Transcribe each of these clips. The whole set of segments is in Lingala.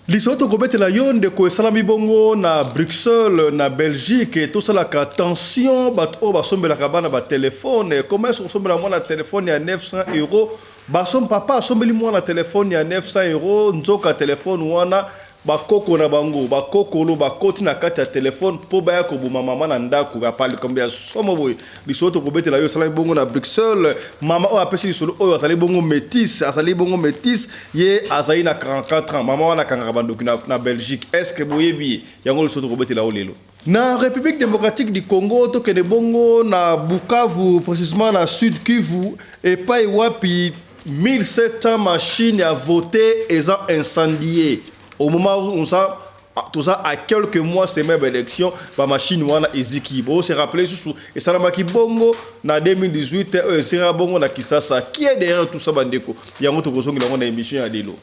Lisoto kobete la yonde ko salami bongo na Bruxelles na Belgique et tout ça la attention bato basombe la kabana ba téléphone comment est-ce qu'on sombe la na téléphone ya 900 €. Basom papa sombeli mwana téléphone ya 900 € nzoka téléphone wana bakoko na bango bakokolo bakoti na kati ya téléphone po baya ko buma mama na ndako ga pali combien somo boy lisoto ko betela yo salami bongo na Bruxelles mama o apesi solo o asali bongo métis ye azali na 44 ans mama wana kanga bandoki na Belgique est-ce que boyebi yango lisoto ko betela o lelo na République démocratique du Congo to kene bongo na Bukavu précisément na Sud Kivu et pas wapi 1700 machines à voter et incendiées. Au moment où on ça, tout ça à quelques mois c'est même élection, la machine wana eziki. Bon, c'est rappelé sous et ça m'a bongo na 2018 sera bongo na Kisasa. Qui est derrière tout ça bandeko? Yango to kozongi na émission ya delo.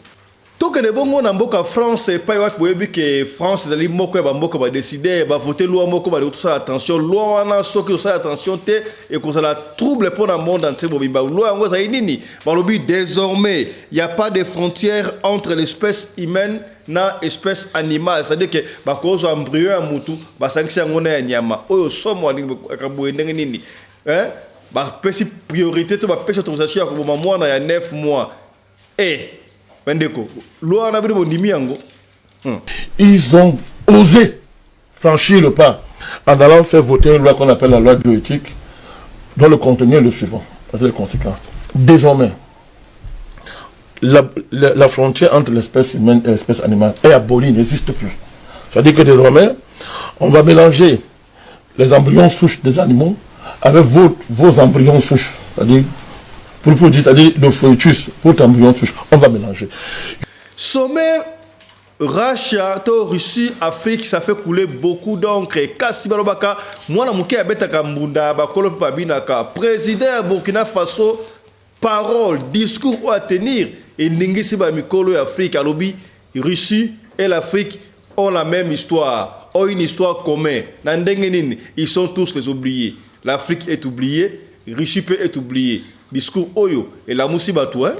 Donc les bongo na mboka France pas wa boyebi que France zali moko ba mboka ba décider ba voter loi moko ba tout ça attention loi wana soki ça attention te et que ça la trouble pour le monde entier bobimba loi ngo za nini ba lobi désormais il y a pas de frontières entre l'espèce humaine na espèce animale c'est-à-dire que ba kozo embryon ya mutu ba sankisa ngona ya nyama oyo somo ka boyende nini hein ba pesi priorité to ba pesi autorisation ya ko boma mwana ya 9 mois et ils ont osé franchir le pas en allant faire voter une loi qu'on appelle la loi bioéthique, dont le contenu est le suivant, avec les conséquences. Désormais, la frontière entre l'espèce humaine et l'espèce animale est abolie, n'existe plus. C'est-à-dire que désormais, on va mélanger les embryons souches des animaux avec vos embryons souches. C'est-à-dire pour vous dire, c'est-à-dire le foetus, pour t'embryon souche, on va mélanger. Sommet Russia, Russie, Afrique, ça fait couler beaucoup d'encre. Kasi balobaka, moi na muke abeta kambunda, bakolo pabinaka, président Burkina Faso, parole, discours à tenir, et n'ingisi ba mikolo Afrique, alobi, Russie et l'Afrique ont la même histoire, ont une histoire commune. Nandengenini, ils sont tous les oubliés. L'Afrique est oubliée, Russie peut être oubliée. Discours Oyo et la Moussibatou, hein?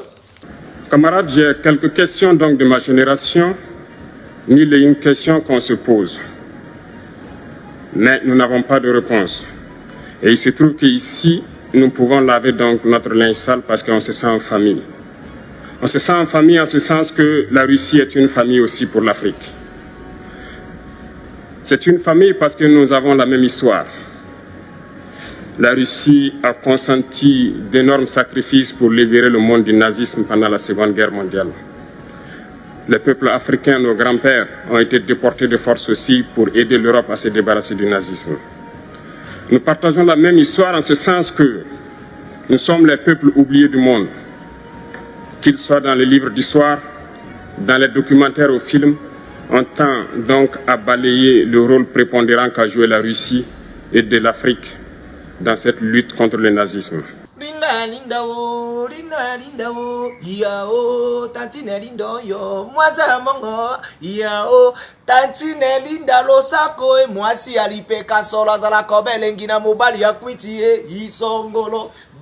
Camarades, j'ai quelques questions donc de ma génération, mille et une questions qu'on se pose. Mais nous n'avons pas de réponse. Et il se trouve qu'ici, nous pouvons laver donc notre linge sale parce qu'on se sent en famille. On se sent en famille en ce sens que la Russie est une famille aussi pour l'Afrique. C'est une famille parce que nous avons la même histoire. La Russie a consenti d'énormes sacrifices pour libérer le monde du nazisme pendant la Seconde Guerre mondiale. Les peuples africains, nos grands-pères, ont été déportés de force aussi pour aider l'Europe à se débarrasser du nazisme. Nous partageons la même histoire en ce sens que nous sommes les peuples oubliés du monde. Qu'ils soient dans les livres d'histoire, dans les documentaires ou films, on tend donc à balayer le rôle prépondérant qu'a joué la Russie et de l'Afrique dans cette lutte contre le nazisme.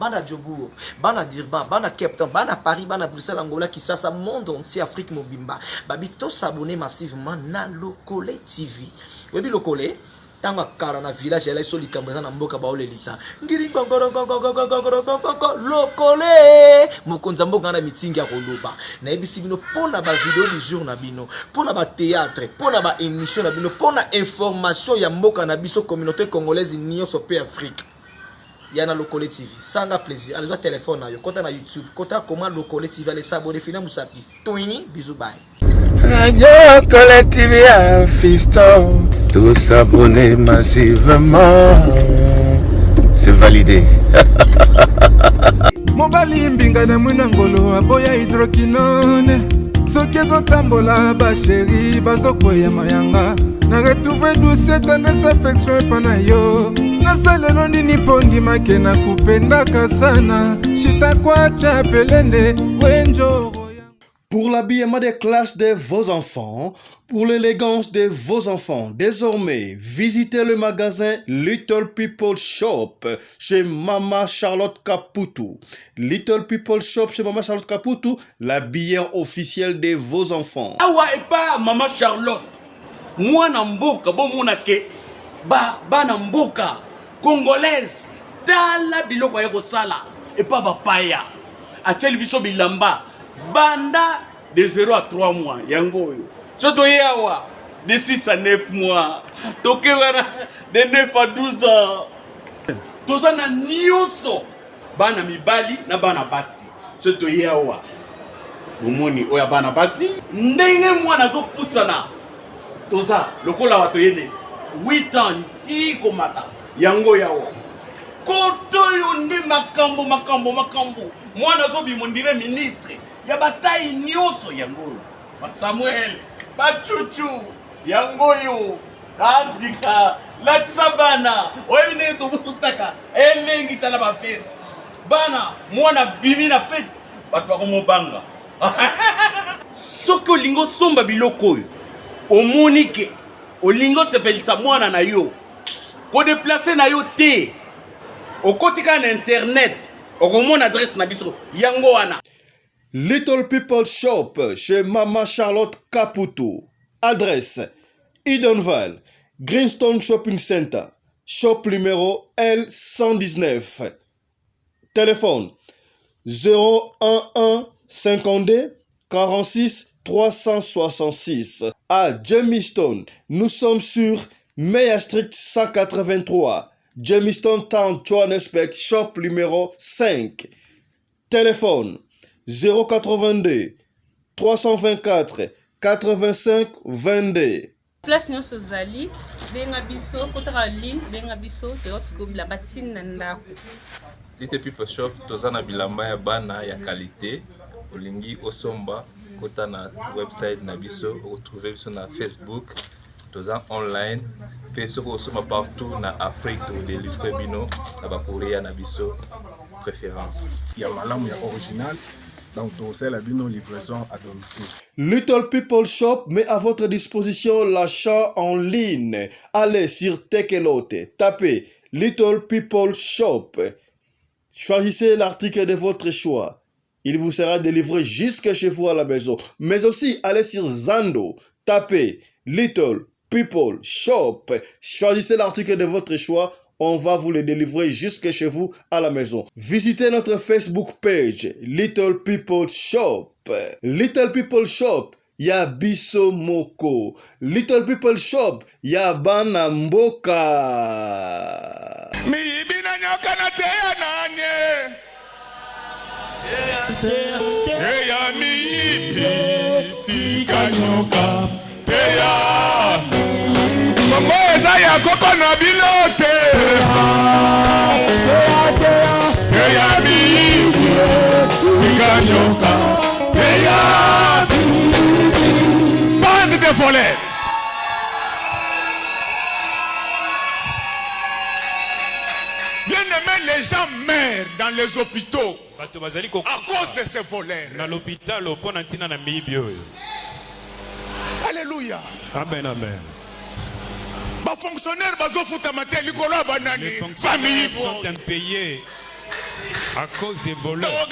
Bana Djobour, Bana Dirban, Bana Captain, Bana Paris, Bana Bruxelles, Angola, qui ça monde entier, Afrique Mobimba. Babito s'abonner massivement na Lokole TV. Oui, Lokole. Tanga karana village elle est soli kambaza na mboka ba olelisa ngiri ngongoro lokole mokonza mboka na meeting ya koloba na ebisi bino pona ba vidéo du jour na bino pona ba théâtre pona ba émission na bino pona information ya mboka na biso communauté congolaise union sope Afrique yana Lokole TV sanga plaisir allez téléphone na yo kota na YouTube kota comment Lokole TV allez s'abonner fina musapi toini bisous bye Radio Lokole TV à fiston. Tous s'abonner massivement. C'est validé. Mobali mbinga na mwinangolo aboya hydroquinone. Soki ezotambola ba chéri bazokoya mayanga. Na retrouver douce tendresse affection epana yo. Nasalelo nini pondi make na kupendaka sana. Shita kwacha pelende wenjo. Pour l'habillement des classes de vos enfants, pour l'élégance de vos enfants, désormais, visitez le magasin Little People Shop chez Mama Charlotte Caputo. Little People Shop chez Mama Charlotte Caputo, l'habillement officiel de vos enfants. Awa et pas Mama Charlotte. Moi namboka bon monake ba namboka congolaise tala biloko ya kosala et pas bapaya. Acheli biso bilamba banda de 0 à 3 mois yango yo. Soto yawa de 6 à 9 mois. Toke wana de 9 à 12 ans. Toza na nyonso bana mibali na bana basi. Soto yawa omoni oya bana basi ndenge mwana zo putsana. Toza lokola wato yene 8 ans ti komata yango yawa. Koto yo ndi makambo mwana zo bimondire ministre ya bataille nyonso yango ba Samuel ba Chuchu yango yo Afrika la sabana oyine to mutaka elengi tala ba fest bana mwana bimi na fete bato ba komobanga soki olingo somba biloko yo omonike olingo sepelisa mwana na yo ko déplacer na yo te okotika na internet okomona adresse na biso yango wana. Little People Shop chez Mama Charlotte Caputo. Adresse Edenval, Greenstone Shopping Center, shop numéro L119. Téléphone 011 52 46 366. À Jamestown, nous sommes sur Meyer Street 183. Jamestown Town, Johannesburg, shop numéro 5. Téléphone 082 324 85 22. Place nyonso zali benga biso kotaka ligne benga biso teotikobila batina ndako. Little People Shop tozana bilamba ya bana ya qualité olingi osomba kota na website na biso retrouver biso na Facebook toza online pe soko osoma partout na Afrique to délivrer bino na ba Korea na biso préférence ya malamu ya original. Donc, c'est la livraison à domicile. Little People Shop met à votre disposition l'achat en ligne. Allez sur Tekelote, tapez Little People Shop. Choisissez l'article de votre choix. Il vous sera délivré jusque chez vous à la maison. Mais aussi, allez sur Zando, tapez Little People Shop. Choisissez l'article de votre choix. On va vous le délivrer jusque chez vous à la maison. Visitez notre Facebook page, Little People Shop. Little People Shop, ya biso moko. Little People Shop, ya bana mboka. Mibina nyoka na teya nanye. Teya miibi tika nyoka. Teya Mambo eza ya koko na bilote. Teya miibi tika nyoka. Teya bande de voleurs. Bien aimé, les gens meurent dans les hôpitaux à cause de ces voleurs. Alléluia. Amen, amen. Les fonctionnaires famille sont impayés à cause des voleurs.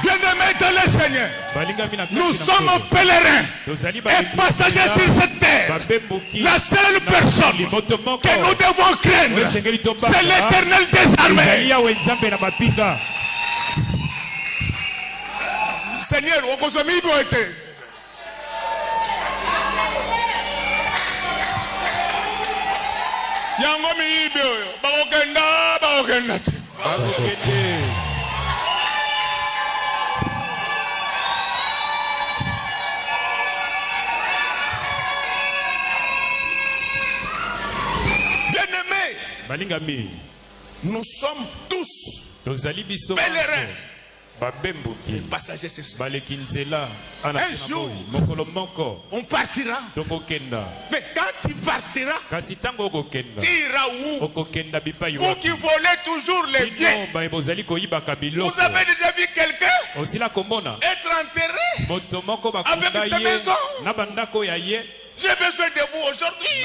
Bien-aimés dans le Seigneur, nous sommes pèlerins et passagers sur cette terre. La seule personne que nous devons craindre, c'est l'Éternel des armées. Seigneur, on consomme été. Yango mi ibyo, bakokenda. Bien-aimés, nous sommes tous pèlerins Les passagers sur ça. Un jour, on partira. Mais quand tu partiras, tu iras où? Vous qui volez toujours les biens. Vous avez déjà vu quelqu'un être enterré avec sa maison? J'ai besoin de vous aujourd'hui.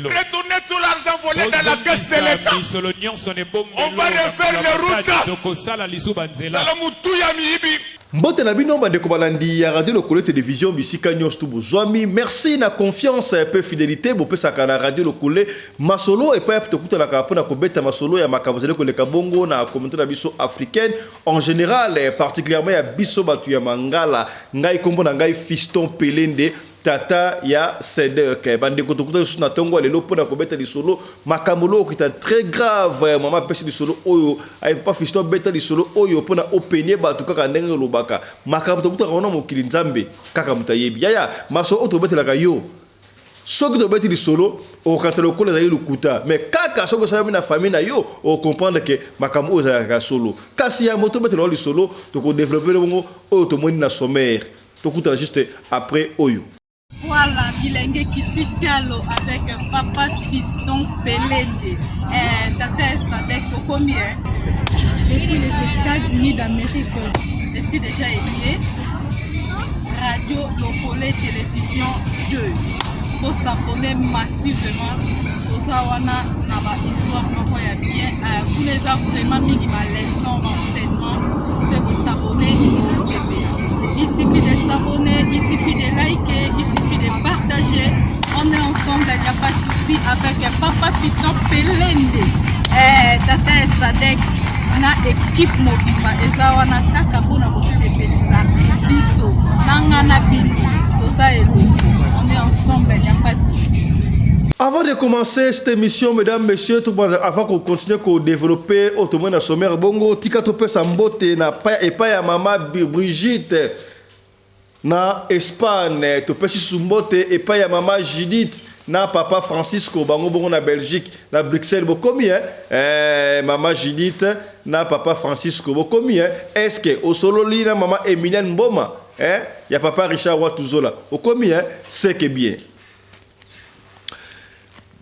Retournez tout l'argent volé dans la caisse de l'État. On va refaire les routes. Dans le Moutouya Mihibi. Mbote na bino bande ko balandi ya radio lokolo télévision bisika nyos tu bozwami. Merci na confiance et peu fidélité bo pesa kana radio lokole masolo et pas to kuta na ka pona ko beta masolo ya makabozele ko le kabongo na communauté na biso africaine en général particulièrement ya biso batu ya mangala ngai kombo na ngai Fiston Pelende tata ya Sedek bande ko to kuta na tongo lelo pona ko beta di solo makamolo qui est très grave mama pesi di solo oyo ay pas Fiston beta di solo oyo pona openye batu kaka ndenge lobaka makambo to kuta kona mokili nzambe kaka mutayebi yaya maso oto beta la kayo soki to beta di solo o katelo ko la lukuta mais kaka soko sa na famille na yo o comprendre que makambo oza ka solo kasi ya moto beta di solo to ko développer le bongo oyo to moni na sommaire to kuta juste après oyo. Voilà, Bilengue Kititalo avec papa Fiston Pelende. Tata Sadek combien? Depuis les États-Unis d'Amérique, je suis déjà lié. Radio Locole Télévision 2. Pour s'abonner massivement. Pour ça, on a une histoire bien. Vous les avez vraiment mis ma leçon d'enseignement. C'est pour s'abonner au CBA. Il suffit de s'abonner, il suffit de liker, il suffit de partager. On est ensemble, il n'y a pas de souci avec papa Fiston Pelende. Tata Sadek, na équipe mobile. Et ça, on a taka pour nous séparer. Biso, nangana bino, tout ça est on est ensemble, il n'y a pas de souci. Avant de commencer cette émission, mesdames, messieurs, avant qu'on continue à développer autrement dans sommaire bongo, tika tope sambote na pa et pa ya mama Brigitte na Espagne, tope si sumbote et pa ya mama Judith na papa Francisco bango bongo na Belgique na Bruxelles bokomi mama Judith na papa Francisco bokomi est-ce que au solo li na mama Emilienne Mboma ya papa Richard Watuzola bokomi c'est que bien.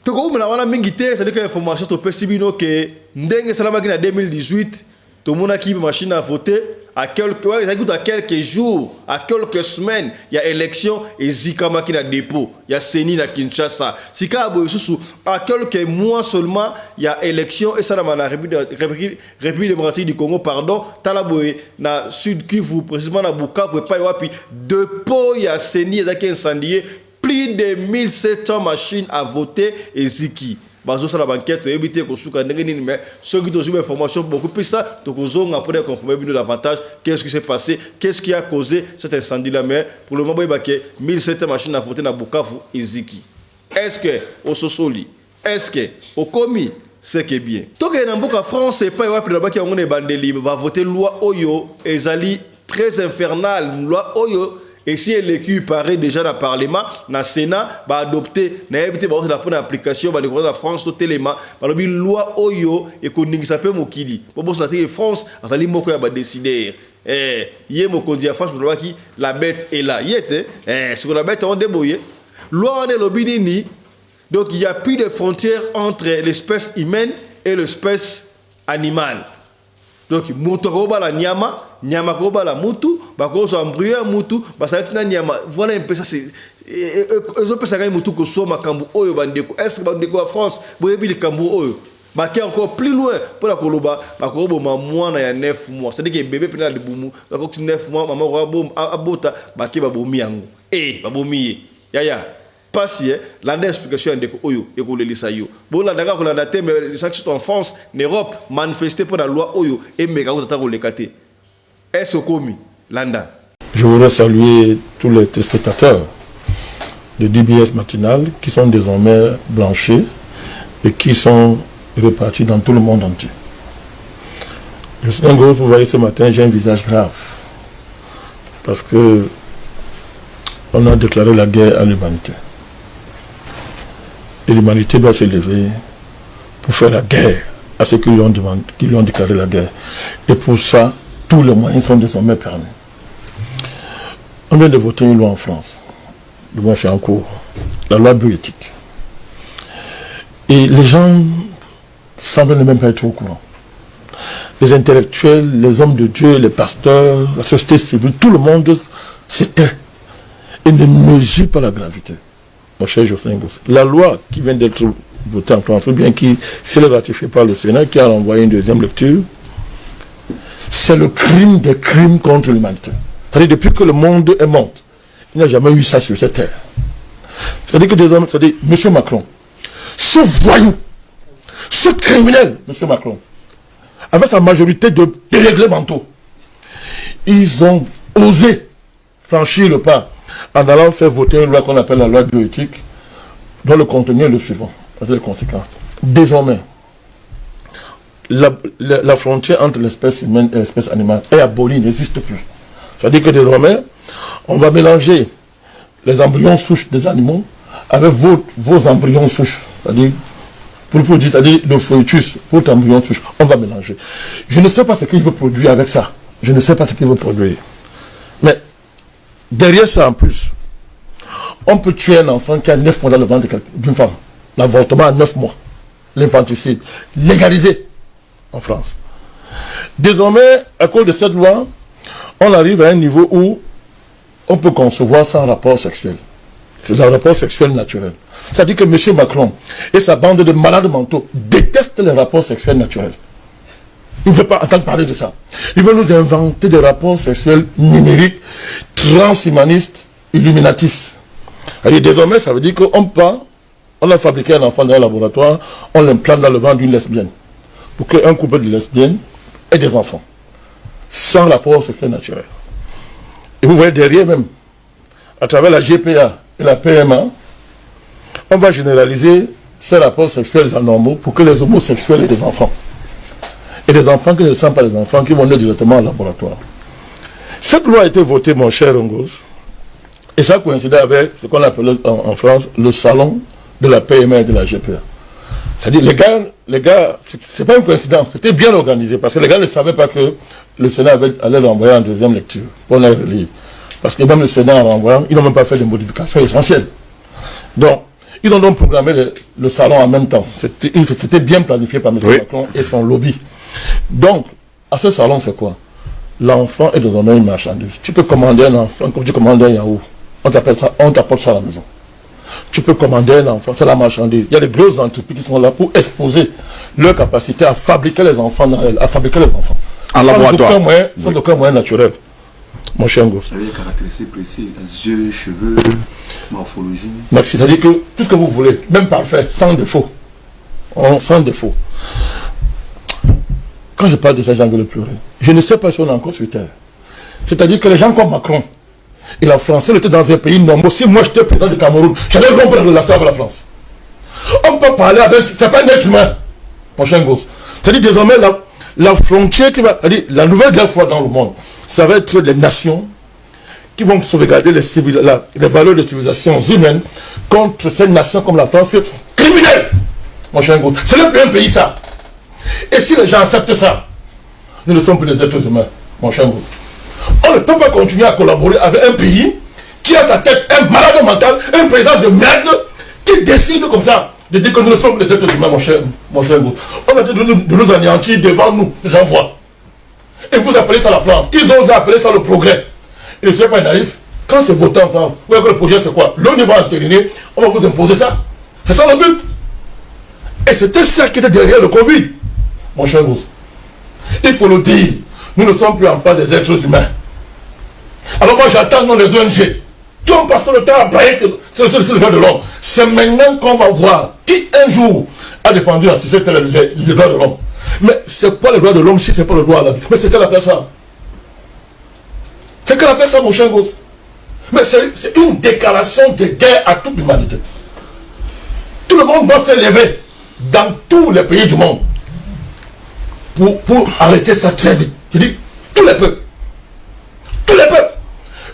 Toko mona wana mingi te, c'est-à-dire que l'information to pesibino que ndenge salamaki na 2018 to mona ki machine à voter à quelques jours, à quelques semaines, il y a élection et zikamaki na dépôt, il y a Seni na Kinshasa. Sika boyusu à quelques mois seulement, il y a élection et ça dans la République démocratique du Congo pardon, talaboy na Sud Kivu précisément na Bukavu et pas wapi dépôt il y a Seni et incendié. Plus de 1700 machines à voter et ziki. Bazo ça la banquette éviter ko suka ndenge mais ceux qui ont une information beaucoup plus ça donc ils ont après confirmer davantage qu'est-ce qui s'est passé, qu'est-ce qui a causé cet incendie là mais pour le moment il y a 1700 machines à voter na Bukavu et ziki. Est-ce que au Sosoli, est-ce que au Komi c'est que bien. Donc en Mboka France et pas wapi là-bas qui on est bandeli va voter loi Oyo ezali très infernale loi Oyo. Et si l'équipe paraît déjà dans le Parlement, dans le Sénat, va adopter, n'a évité la bonne application, va découvrir la France au téléma, va le loi Oyo et qu'on n'y s'appelle Mokili. Pour bon la France, à sa limite va décider. Hier mon conduit à France pour voir qui la bête est là. Hier sur la bête on débrouille. Loi on est l'obéni. Donc il n'y a plus de frontières entre l'espèce humaine et l'espèce animale. Donc moutoroba la nyama nyama koba la mutu bakozo embrouiller mutu basaki na nyama voilà un peu ça c'est ezo pesa ka mutu ko so makambu oyo bandeko est-ce que bandeko en France boyebi le kambu oyo baki encore plus loin pour la koloba bakobo mwana ya 9 mois c'est-à-dire que bébé pena de bumu bako 9 mois maman ko bom abota baki babomi yango babomi yaya Passi, l'explication de Oyo et pour le Lissayo. Bon, la d'accord, la date, mais les sanctions en France, en Europe, manifesté pour la loi Oyo et méga ou le Kate. Est-ce commis, Landa? Je voudrais saluer tous les téléspectateurs de DBS Matinal qui sont désormais blanchis et qui sont répartis dans tout le monde entier. Je suis en gros, vous voyez ce matin, j'ai un visage grave parce que on a déclaré la guerre à l'humanité. Et l'humanité doit se lever pour faire la guerre à ceux qui lui ont déclaré la guerre. Et pour ça, tous les moyens sont désormais permis. On vient de voter une loi en France. Du moins, c'est en cours. La loi bioéthique. Et les gens semblent ne même pas être au courant. Les intellectuels, les hommes de Dieu, les pasteurs, la société civile, tout le monde s'éteint et ne mesure pas la gravité. Mon cher Geoffrey Ngos, la loi qui vient d'être votée en France, ou bien qui s'est ratifiée par le Sénat, qui a envoyé une deuxième lecture, c'est le crime des crimes contre l'humanité. C'est-à-dire, depuis que le monde est monde, il n'y a jamais eu ça sur cette terre. C'est-à-dire que désormais, c'est-à-dire, M. Macron, ce voyou, ce criminel, M. Macron, avec sa majorité de délégués mentaux, ils ont osé franchir le pas en allant faire voter une loi qu'on appelle la loi bioéthique, dont le contenu est le suivant, avec les conséquences. Désormais, la frontière entre l'espèce humaine et l'espèce animale est abolie, n'existe plus. C'est-à-dire que désormais, on va mélanger les embryons souches des animaux avec vos embryons souches. C'est-à-dire, c'est-à-dire le foetus, votre embryon souche. On va mélanger. Je ne sais pas ce qu'il veut produire avec ça. Je ne sais pas ce qu'il veut produire. Mais, derrière ça en plus, on peut tuer un enfant qui a 9 mois dans le ventre d'une femme. L'avortement à 9 mois. L'infanticide. Légalisé en France. Désormais, à cause de cette loi, on arrive à un niveau où on peut concevoir sans rapport sexuel. C'est un rapport sexuel naturel. C'est-à-dire que M. Macron et sa bande de malades mentaux détestent les rapports sexuels naturels. Il ne veut pas entendre parler de ça. Il veut nous inventer des rapports sexuels numériques, transhumanistes, illuminatistes. Alors, désormais, ça veut dire on a fabriqué un enfant dans un laboratoire, on l'implante dans le ventre d'une lesbienne. Pour qu'un couple de lesbiennes ait des enfants. Sans rapport sexuel naturel. Et vous voyez derrière même, à travers la GPA et la PMA, on va généraliser ces rapports sexuels anormaux pour que les homosexuels aient des enfants. Et des enfants qui ne sont pas des enfants, qui vont naître directement au laboratoire. Cette loi a été votée, mon cher Ngos, et ça coïncidait avec ce qu'on appelle en France le salon de la PMA et de la GPA. C'est-à-dire, les gars, c'est pas une coïncidence, c'était bien organisé, parce que les gars ne savaient pas que le Sénat allait l'envoyer en deuxième lecture, pour les relire. Parce que même le Sénat, en renvoyant, ils n'ont même pas fait de modifications essentielles. Donc, ils ont donc programmé le salon en même temps. C'était bien planifié par M. Macron et son lobby. Donc, à ce salon, c'est quoi? L'enfant est désormais une marchandise. Tu peux commander un enfant comme tu commandes un yaourt. On t'apporte ça à la maison. Tu peux commander un enfant, c'est la marchandise. Il y a des grosses entreprises qui sont là pour exposer leur capacité à fabriquer les enfants, en laboratoire. Sans aucun moyen naturel. Mon cher Ngos. Il y a des caractéristiques précises, les yeux, cheveux, morphologie. C'est-à-dire que tout ce que vous voulez, même parfait, sans défaut. Sans défaut. Quand je parle de ça, j'ai envie de pleurer. Je ne sais pas si on est encore sur terre. C'est-à-dire que les gens comme Macron et la France, elle était dans un pays normal. Si moi j'étais président du Cameroun, j'allais rompre la relation avec la France. On peut parler avec. C'est pas un être humain, mon cher Ngos. C'est-à-dire désormais la frontière qui va. C'est-à-dire la nouvelle guerre froide dans le monde, ça va être les nations qui vont sauvegarder les valeurs de civilisation humaine contre ces nations comme la France. C'est criminel, mon cher Ngos. C'est le plus un pays ça. Et si les gens acceptent ça, nous ne sommes plus des êtres humains, mon cher Ngos. On ne peut pas continuer à collaborer avec un pays qui a à sa tête un malade mental, un président de merde, qui décide comme ça de dire que nous ne sommes plus des êtres humains, mon cher Ngos. On a dit de nous anéantir devant nous, j'en vois. Et vous appelez ça la France. Ils ont osé appeler ça le progrès. Et je ne suis pas naïf. Quand c'est voté en France, vous voyez que le projet c'est quoi? L'ONU va entériner, on va vous imposer ça. C'est ça le but. Et c'était ça qui était derrière le Covid, mon cher Ngos. Il faut le dire. Nous ne sommes plus en face des êtres humains. Alors moi j'attends dans les ONG. Qui ont passé le temps à brailler sur le droit de l'homme. C'est maintenant qu'on va voir qui un jour a défendu la société les droits de l'homme. Mais c'est quoi le droit de l'homme si c'est pas le droit à la vie? Mais c'est quelle affaire ça? C'est quelle affaire ça, mon cher Ngos? Mais c'est une déclaration de guerre à toute l'humanité. Tout le monde doit se lever dans tous les pays du monde pour arrêter ça très vite. Je dis, tous les peuples. Tous les peuples.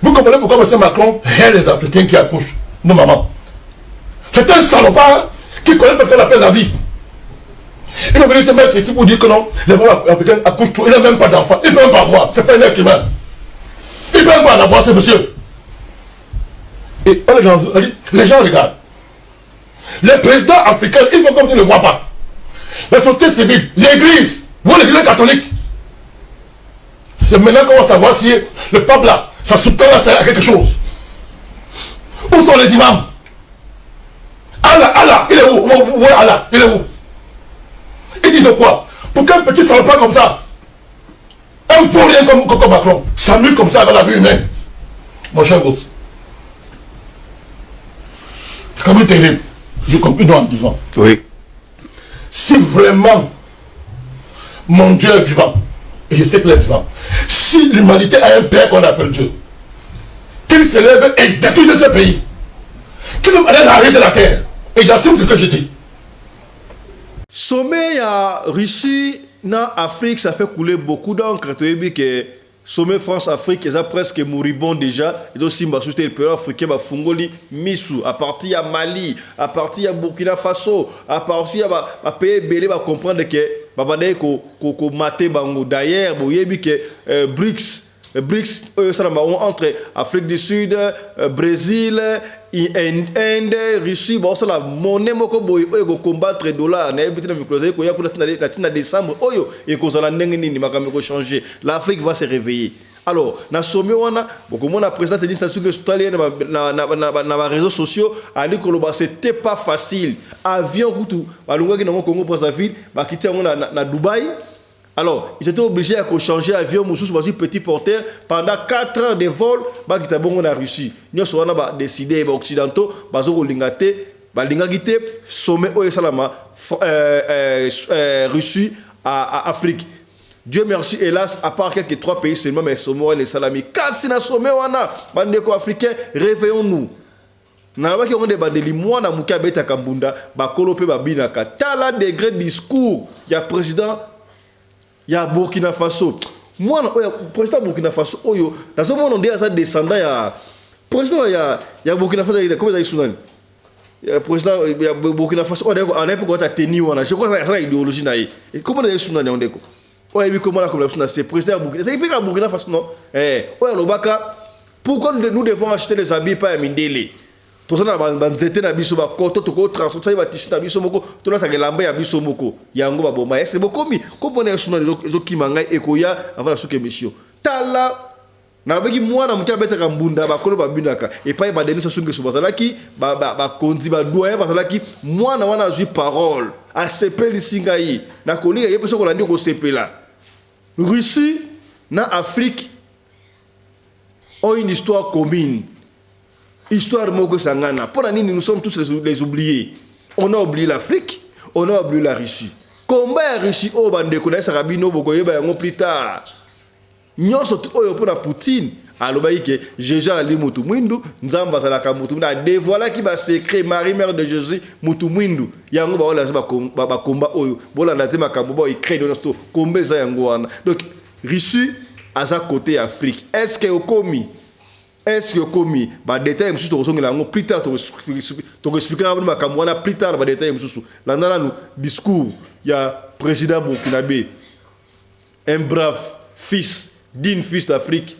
Vous comprenez pourquoi M. Macron hait les Africains qui accouchent nos mamans? C'est un salopard qui connaît parce qu'on appelle la vie. Il va venir se mettre ici pour dire que non, les femmes africaines accouchent tout. Il n'a même pas d'enfants. Il ne peut même pas avoir. C'est pas un être humain. Il ne peut même pas en avoir, ce monsieur. Et les gens regardent. Les présidents africains, il faut comme ils ne le voient pas. La société civile, l'église, vous l'église catholique. C'est maintenant qu'on va savoir si le peuple là, ça soutient à quelque chose. Où sont les imams? Allah, il est où? Où est Allah? Il est où? Ils disent quoi? Pour qu'un petit salopard comme ça, un vaurien comme Macron, s'amuse comme ça avec la vie humaine. Mon cher gosse. C'est quand même terrible. Je conclue en disant. Oui. Si vraiment mon Dieu est vivant, et je sais qu'il est vivant, si l'humanité a un père qu'on appelle Dieu, qu'il se lève et détruise ce pays, qu'il arrête la terre, et j'assume ce que je dis. Sommet à Russie, dans Afrique, ça fait couler beaucoup d'encre. Tu as vu que sommet France-Afrique, ils ont presque moribond déjà. Et aussi, les pays africains, Fungoli, Missou, à partir de Mali, à partir de Burkina Faso, à partir de pays belé, va comprendre que babane ko maté bango. D'ailleurs, vous avez vu que BRICS, entre Afrique du Sud, Brésil, Inde, Russie, bon, c'est la monnaie moko boy oyo combattre dollar na ebiti na microze ko ya pour la décembre oyo et ko zala ndenge nini makameko changer. L'Afrique va se réveiller. Alors, na sommet wana beaucoup mon président dit ça sur que na réseaux sociaux a dit que c'était pas facile. Avion kutu balunga ki na Congo Brazzaville ba kiti na Dubaï. Alors, ils étaient obligés à changer l'avion sur petit porteur pendant 4 heures de vol. Ils étaient en Russie. Nous avons décidé, les Occidentaux, ils ont décidé sommet Russie à Afrique. Dieu merci, hélas, à part quelques 3 pays seulement, mais sommet les salami. Kasi na sommet wana, bandeko africain, réveillons-nous. Na ba ki on débat de moi na muka beta kambunda, ba kolope ba binaka. Tala degré discours, il y a président il y a Burkina Faso. Moi, le président Burkina Faso, dans ce moment, on dit à ça descendant, il y a président, il y a Burkina Faso, comment il y a Soudan? Il y a président, il y a Burkina Faso, on a pas quoi tenir, je crois que c'est une idéologie. Comment il y a Soudan? On dit quoi? Comment la Soudan? C'est président Burkina Faso. C'est Burkina Faso, non? Pourquoi nous devons acheter les habits par Mindele? Tout ça, banzete na biso ba koto to ko transporter ba tissu na biso moko to na takelamba ya biso moko yango ba boma c'est beaucoup mi comprendre chuna zo kimanga ekoya avant la souke mission tala na beki mwana mukia beta kambunda ba kolo ba binaka et pas ba denisa sunge so bazalaki ba konzi ba doyen bazalaki mwana wana azui parole a sepeli singai na kolinga yepe soko landi ko sepela Russie na Afrique ont une histoire commune. Histoire Moko Sangana. Pour la nous sommes tous les oubliés. On a oublié l'Afrique, on a oublié la Russie. Combien la Russie au bande connaît Sarabino Bogoye Bayango plus tard. Nous sommes pour la Poutine. Alors que Jésus Ali Mutumwindu, Nzamba Zalaka Mutumwindu a dévoilé qui va secret Marie Mère de Jésus Mutumwindu. Yango ba ola ba combat oyo. Bola na tema kaboba il crée dans sto kombe za yango wana. Donc Russie à sa côté Afrique. Est-ce que Okomi est-ce que commis ba détail monsieur to songa ngo plus tard to expliquer ba kamwana plus tard ba détail monsieur là nous discours il y a président burkinabé un brave fils digne fils d'Afrique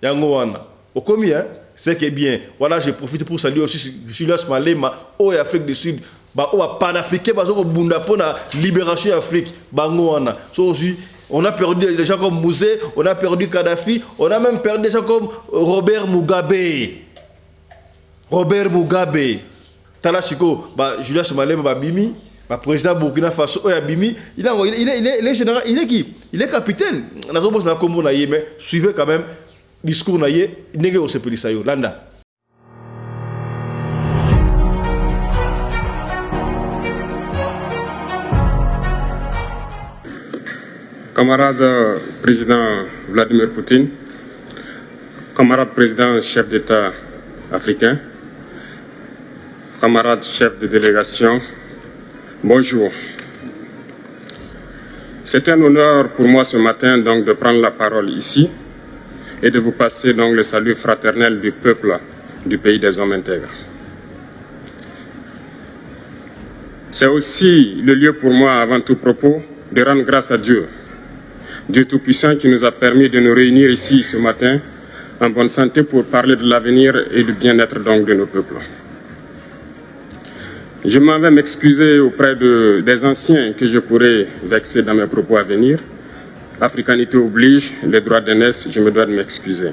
yango wana au commis hein c'est que bien voilà je profite pour saluer aussi Julius Malema au Afrique du Sud ba o panafricain ba zo bunda pona libération Afrique bango wana so aussi on a perdu des gens comme Mouzé, on a perdu Kadhafi, on a même perdu des gens comme Robert Mugabe. Robert Mugabe. Talachiko, Julius Malema, Bimi, président Burkina Faso, Bimi, il est général, il est qui? Il est capitaine. Mais suivez quand même le discours, il n'est pas aussi pélissayo. Landa. Camarade président Vladimir Poutine, camarade président chef d'État africain, camarade chef de délégation, bonjour. C'est un honneur pour moi ce matin donc de prendre la parole ici et de vous passer donc le salut fraternel du peuple du pays des hommes intègres. C'est aussi le lieu pour moi, avant tout propos, de rendre grâce à Dieu, Dieu Tout-Puissant qui nous a permis de nous réunir ici ce matin en bonne santé pour parler de l'avenir et du bien-être donc de nos peuples. Je m'en vais m'excuser auprès des anciens que je pourrais vexer dans mes propos à venir. L'africanité oblige, les droits d'aînesse, je me dois de m'excuser.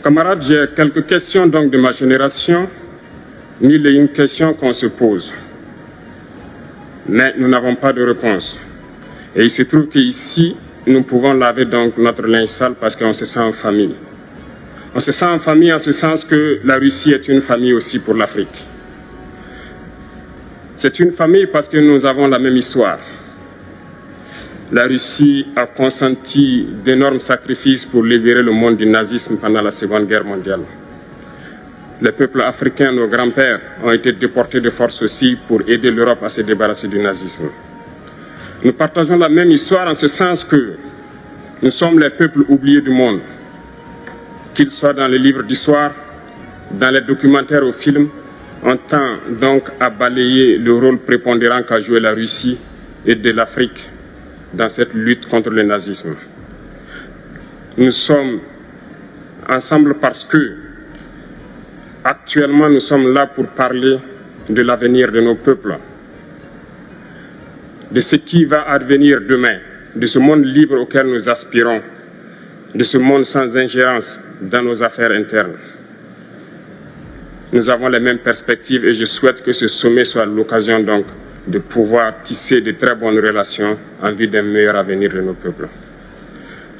Camarades, j'ai quelques questions donc de ma génération, mille et une questions qu'on se pose. Mais nous n'avons pas de réponse. Et il se trouve qu'ici, nous pouvons laver donc notre linge sale parce qu'on se sent en famille. On se sent en famille en ce sens que la Russie est une famille aussi pour l'Afrique. C'est une famille parce que nous avons la même histoire. La Russie a consenti d'énormes sacrifices pour libérer le monde du nazisme pendant la Seconde Guerre mondiale. Les peuples africains, nos grands-pères, ont été déportés de force aussi pour aider l'Europe à se débarrasser du nazisme. Nous partageons la même histoire en ce sens que nous sommes les peuples oubliés du monde. Qu'ils soient dans les livres d'histoire, dans les documentaires ou films, on tend donc à balayer le rôle prépondérant qu'a joué la Russie et de l'Afrique dans cette lutte contre le nazisme. Nous sommes ensemble parce que actuellement nous sommes là pour parler de l'avenir de nos peuples, de ce qui va advenir demain, de ce monde libre auquel nous aspirons, de ce monde sans ingérence dans nos affaires internes. Nous avons les mêmes perspectives et je souhaite que ce sommet soit l'occasion donc de pouvoir tisser de très bonnes relations en vue d'un meilleur avenir de nos peuples.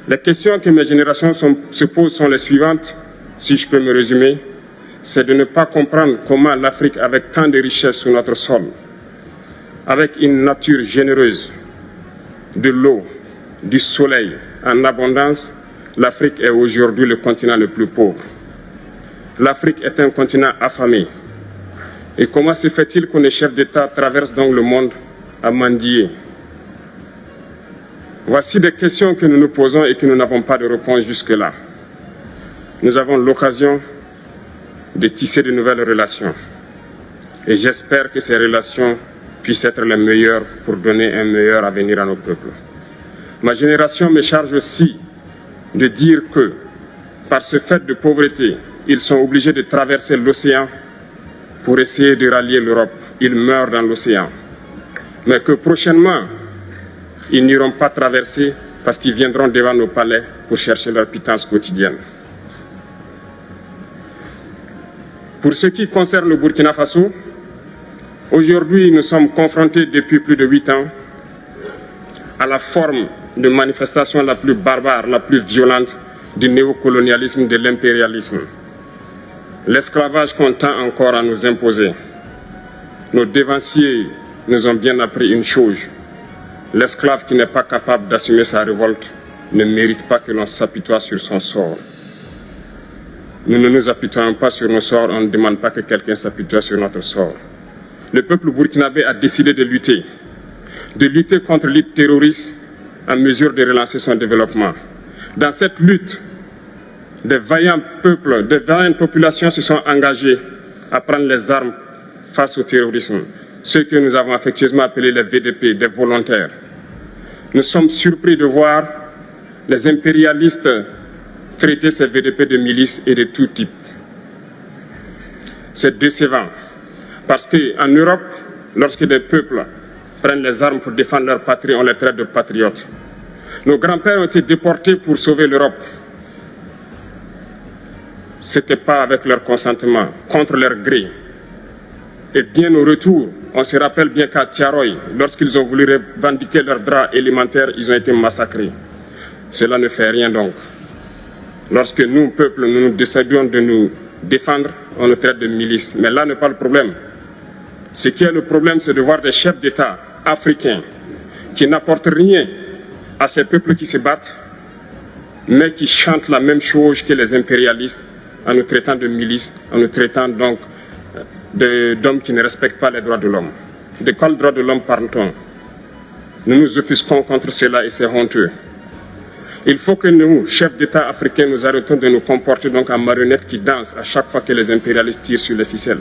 Les questions que mes générations se posent sont les suivantes, si je peux me résumer. C'est de ne pas comprendre comment l'Afrique, avec tant de richesses sous notre sol, avec une nature généreuse, de l'eau, du soleil en abondance, l'Afrique est aujourd'hui le continent le plus pauvre. L'Afrique est un continent affamé. Et comment se fait-il que les chefs d'État traversent donc le monde à mendier? Voici des questions que nous nous posons et que nous n'avons pas de réponse jusque-là. Nous avons l'occasion de tisser de nouvelles relations. Et j'espère que ces relations puissent être les meilleures pour donner un meilleur avenir à nos peuples. Ma génération me charge aussi de dire que, par ce fait de pauvreté, ils sont obligés de traverser l'océan pour essayer de rallier l'Europe. Ils meurent dans l'océan. Mais que prochainement, ils n'iront pas traverser parce qu'ils viendront devant nos palais pour chercher leur pitance quotidienne. Pour ce qui concerne le Burkina Faso, aujourd'hui nous sommes confrontés depuis plus de 8 ans à la forme de manifestation la plus barbare, la plus violente du néocolonialisme, de l'impérialisme. L'esclavage qu'on tend encore à nous imposer. Nos dévanciers nous ont bien appris une chose. L'esclave qui n'est pas capable d'assumer sa révolte ne mérite pas que l'on s'apitoie sur son sort. Nous ne nous apitoyons pas sur nos sorts, on ne demande pas que quelqu'un s'apitoie sur notre sort. Le peuple burkinabé a décidé de lutter contre le terrorisme en mesure de relancer son développement. Dans cette lutte, des vaillants peuples, des vaillantes populations se sont engagées à prendre les armes face au terrorisme, ceux que nous avons affectueusement appelés les VDP, des volontaires. Nous sommes surpris de voir les impérialistes traiter ces VDP de milices et de tout type. C'est décevant, parce qu'en Europe, lorsque des peuples prennent les armes pour défendre leur patrie, on les traite de patriotes. Nos grands-pères ont été déportés pour sauver l'Europe. Ce n'était pas avec leur consentement, contre leur gré. Et bien au retour, on se rappelle bien qu'à Tiaroy, lorsqu'ils ont voulu revendiquer leurs droits élémentaires, ils ont été massacrés. Cela ne fait rien donc. Lorsque nous, peuple, nous décidons de nous défendre, on nous traite de milices. Mais là n'est pas le problème. Ce qui est le problème, c'est de voir des chefs d'État africains qui n'apportent rien à ces peuples qui se battent, mais qui chantent la même chose que les impérialistes en nous traitant de milices, en nous traitant donc d'hommes qui ne respectent pas les droits de l'homme. De quels droits de l'homme parle-t-on? Nous nous offusquons contre cela et c'est honteux. Il faut que nous, chefs d'État africains, nous arrêtons de nous comporter donc en marionnettes qui dansent à chaque fois que les impérialistes tirent sur les ficelles.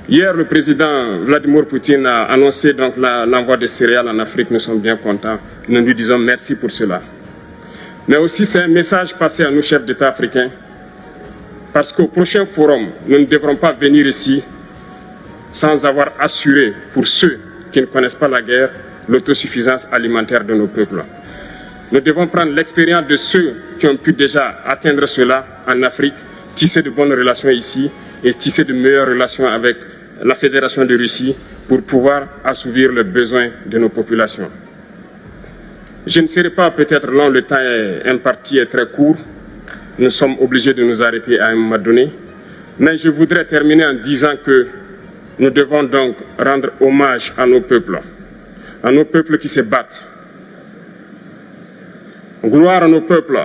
Hier, le président Vladimir Poutine a annoncé donc l'envoi de céréales en Afrique. Nous sommes bien contents. Nous lui disons merci pour cela. Mais aussi, c'est un message passé à nos chefs d'État africains. Parce qu'au prochain forum, nous ne devrons pas venir ici sans avoir assuré, pour ceux qui ne connaissent pas la guerre, l'autosuffisance alimentaire de nos peuples. Nous devons prendre l'expérience de ceux qui ont pu déjà atteindre cela en Afrique, tisser de bonnes relations ici et tisser de meilleures relations avec la Fédération de Russie pour pouvoir assouvir les besoins de nos populations. Je ne serai pas peut-être long, le temps imparti est très court. Nous sommes obligés de nous arrêter à un moment donné. Mais je voudrais terminer en disant que nous devons donc rendre hommage à nos peuples qui se battent. Gloire à nos peuples,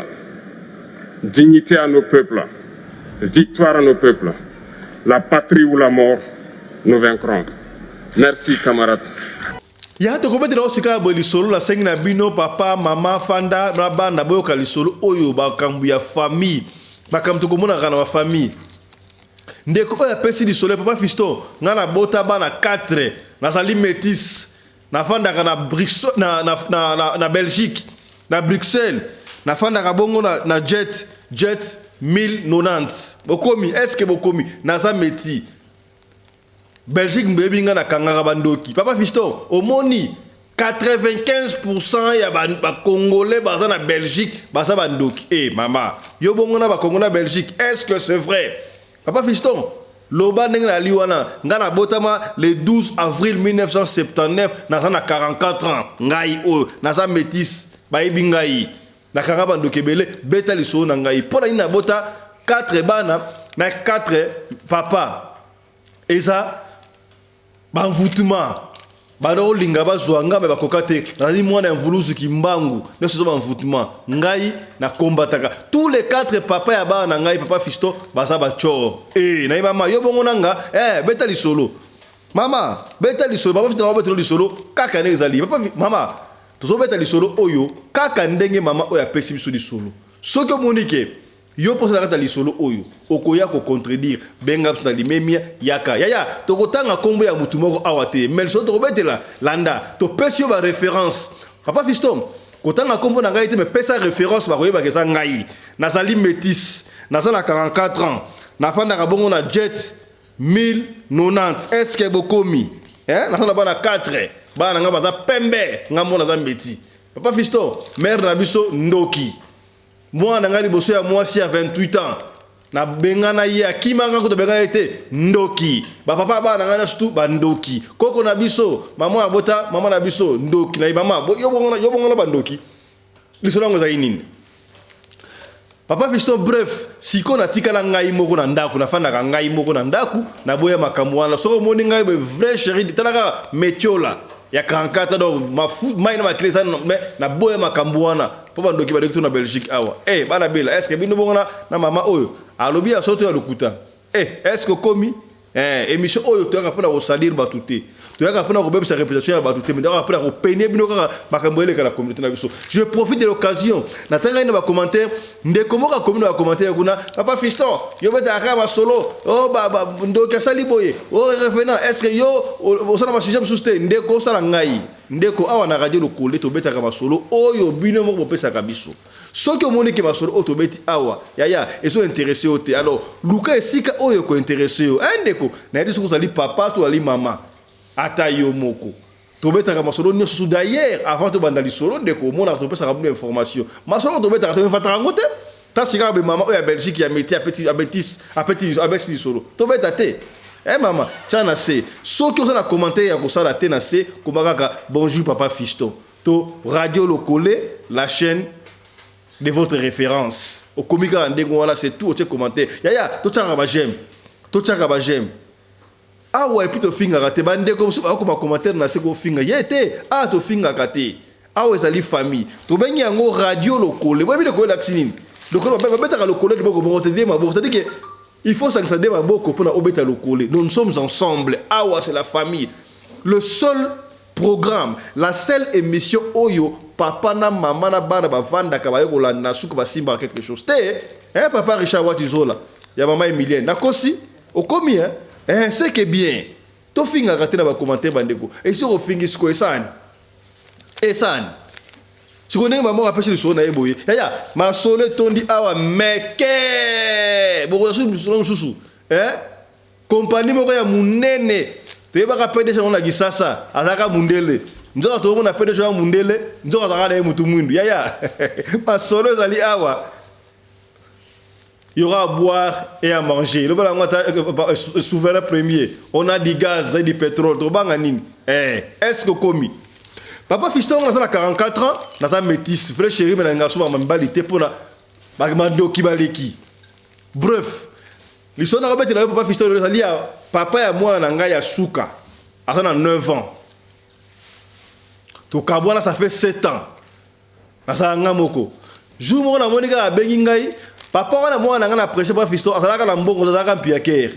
dignité à nos peuples, victoire à nos peuples. La patrie ou la mort, nous vaincrons. Merci, camarades. Ya to komete na osika bo lisolo la sengi na bino papa mama fanda na banda boyo ka lisolo oyo ba kambu ya famille ba kam to komona kana ba famille ndeko oyo pesi lisolo papa Fiston ngana bota bana 4 na sali métis na fanda kana na Belgique na Bruxelles na fanda ka bongo na jet 1090 bokomi est-ce que bokomi na sa métis Belgique mbébi nga na kangaka bandoki papa Fiston omoni 95% ya ba congolais baza na Belgique baza bandoki mama yo bongo na ba Congo na Belgique est-ce que c'est vrai papa Fiston loba ndenge na liwana nga na botama le 12 avril 1979 naza na 44 ans ngai o naza métis bayibi ngai na kanga bandoki belé beta liso na ngai pona ina bota 4 bana na 4 papa eza banvoutement bano linga bazwanga me bakokate nali mwana mvuluzu kimbangu neso banvoutement ngai na kombataka tous les 4 papa ya bana ngai papa Fiston baza bacho na mama yo bongo nanga beta lisolo mama beta lisolo papa Fiston beta lisolo kaka ne ezali papa mama tozo beta lisolo oyo kaka ndenge mama oyo apesi biso lisolo soki omonike yo posa kata lisolo oyo okoya ko contredire benga na limemia yaka yaya tokotanga kombo ya mutu moko awate mais so tokobetela landa to pesi yo ba référence papa Fiston kotanga kombo na ngai te mais pesa référence ba koyeba ke sa ngai nazali métis nazala 44 ans na fanda ka bongo na jet 1090 est-ce que bokomi nazala bana 4 bana nga baza pembe ngambo naza mbeti papa Fiston mère na biso ndoki moi na ngali boso ya mwasi ya 28 ans na bengana ye akimanga ko to bengana ete ndoki ba papa ba na ngana surtout ba ndoki koko na biso mama ya bota mama na biso ndoki na mama yo bongo na ba ndoki lisolo ngo za inini papa Fiston bref siko na tikala ngai moko na ndaku na fanda ka ngai moko na ndaku na boya makambo wana soko moni ngai be vrai chéri talaka metiola ya 44 donc ma foot maina ma clé ça na boya makambo wana papa ndoki ba dekto na Belgique awa bana bela est-ce que bino bongo na mama oyo alobi ya soto ya lokuta est-ce que komi émission oyo to ka pona ko salir batuté to ka pona ko bebisa réputation ya batuté mais to pona ko peiner bino ka makambo ele ka communauté na biso je profite de l'occasion na tanga ina ba commentaire ndeko moka komino ba commentaire kuna papa Fiston yo beta aka ba solo ba ndoki sali boye revenant est-ce que yo osana ba sixième souste ndeko sala ngai ndeko awa na radio lokole to beta ka ba solo oyo bino moko pesa ka biso soki omoni ke ba solo oto beti awa yaya ezo intéressé ote alors luka esika oyo ko intéressé yo ndeko na yedi soko sali papa to ali mama ata yo moko to beta ka masolo nyoso d'ailleurs avant to banda lisolo ndeko mona to pesa ka bonne information masolo to beta ka to fatara ngote ta sika be mama oya Belgique ya métier abetis lisolo to beta te mama tchana se soki oza na commentaire ya kosala te na se komaka bonjour papa Fiston to radio lokole la chaîne de votre référence au komika ndengo wala c'est tout au commentaire yaya to tchaka ba j'aime awa et puis to finga kate bande comme ça ko ba commentaire na se ko finga yete to finga kate awa ezali famille to bengi yango radio lokole bobi de ko laxinine donc on va mettre lokole de boko bo te dire ma bo c'est-à-dire que il faut s'engager ma boko pour na obeta lokole nous sommes ensemble awa c'est la famille le seul programme la seule émission oyo papa na mama na bana bavanda ka bayo kolanda suku basimba quelque chose te papa Richard Watizola ya mama Emilienne na kosi okomi c'est que bien to finga raté na ba commentaire bandeko et si on fingi sko esan si on est maman après le son na eboye ya ma sole tondi awa meke boko susu compagnie moko ya munene te ba ka PDG on la gisasa azaka mundele nzoka to mona PDG ya mundele nzoka zaka na mutu mwindu ya ma sole zali awa. Il y aura à boire et à manger. Le souverain premier, on a du gaz et du pétrole. Est-ce que commis? Papa Fiston, on a 44 ans, on a métis, frère chéri, mais on a une balité pour la baleki. Bref, l'histoire de Papa Fiston, papa et moi, on a souka. On a 9 ans. Tout Kabouana, ça fait 7 ans. On a un moko. Jour où on a monika à Bengingaï. Papa wana mwana ngana prêcher pas Fiston azalaka na mbongo azalaka mpiaker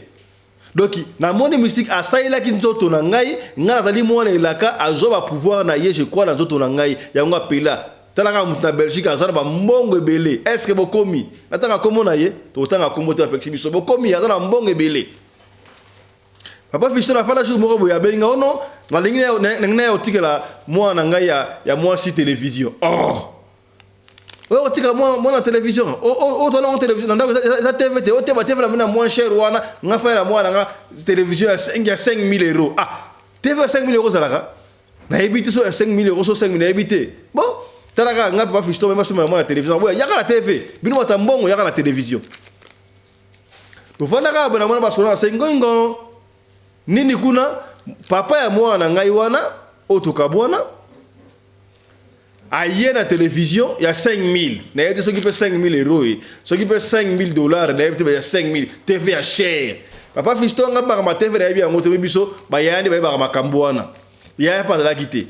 donc na moni musique asaila ki nzoto na ngai ngana zali mwana elaka azoba pouvoir na ye je crois na nzoto na ngai yango apela talaka mutu na Belgique azala ba mbongo ebele est-ce que bokomi nataka komona ye to tanga kombote avec biso bokomi azala mbongo ebele Papa Fiston a fala jour moko boya benga ono na lingi na otikela mwana ngai ya mwasi télévision oh tika moi la télévision oh ton télévision dans la TV la moins cher wana nga fa la moi nga télévision à 5000 euros ah TV 5000 euros zalaka na habité so 5000 euros so 5000 habité bon talaka nga Papa Fiston même so moi la télévision boya yaka la TV bino matambongo yaka la télévision to fanda ka bana mwana basona sengongo nini kuna papa ya mwana ngai wana otukabwana aïe la télévision, il y a 5000. Il y a ceux qui paient 5000 euros. Ceux qui paient 5000 $, il y a 5000. TV à cher. Papa Fiston, il y a ma TV, il y a un autobiso, il y a un Kambouana. Il y a pas de la quitter.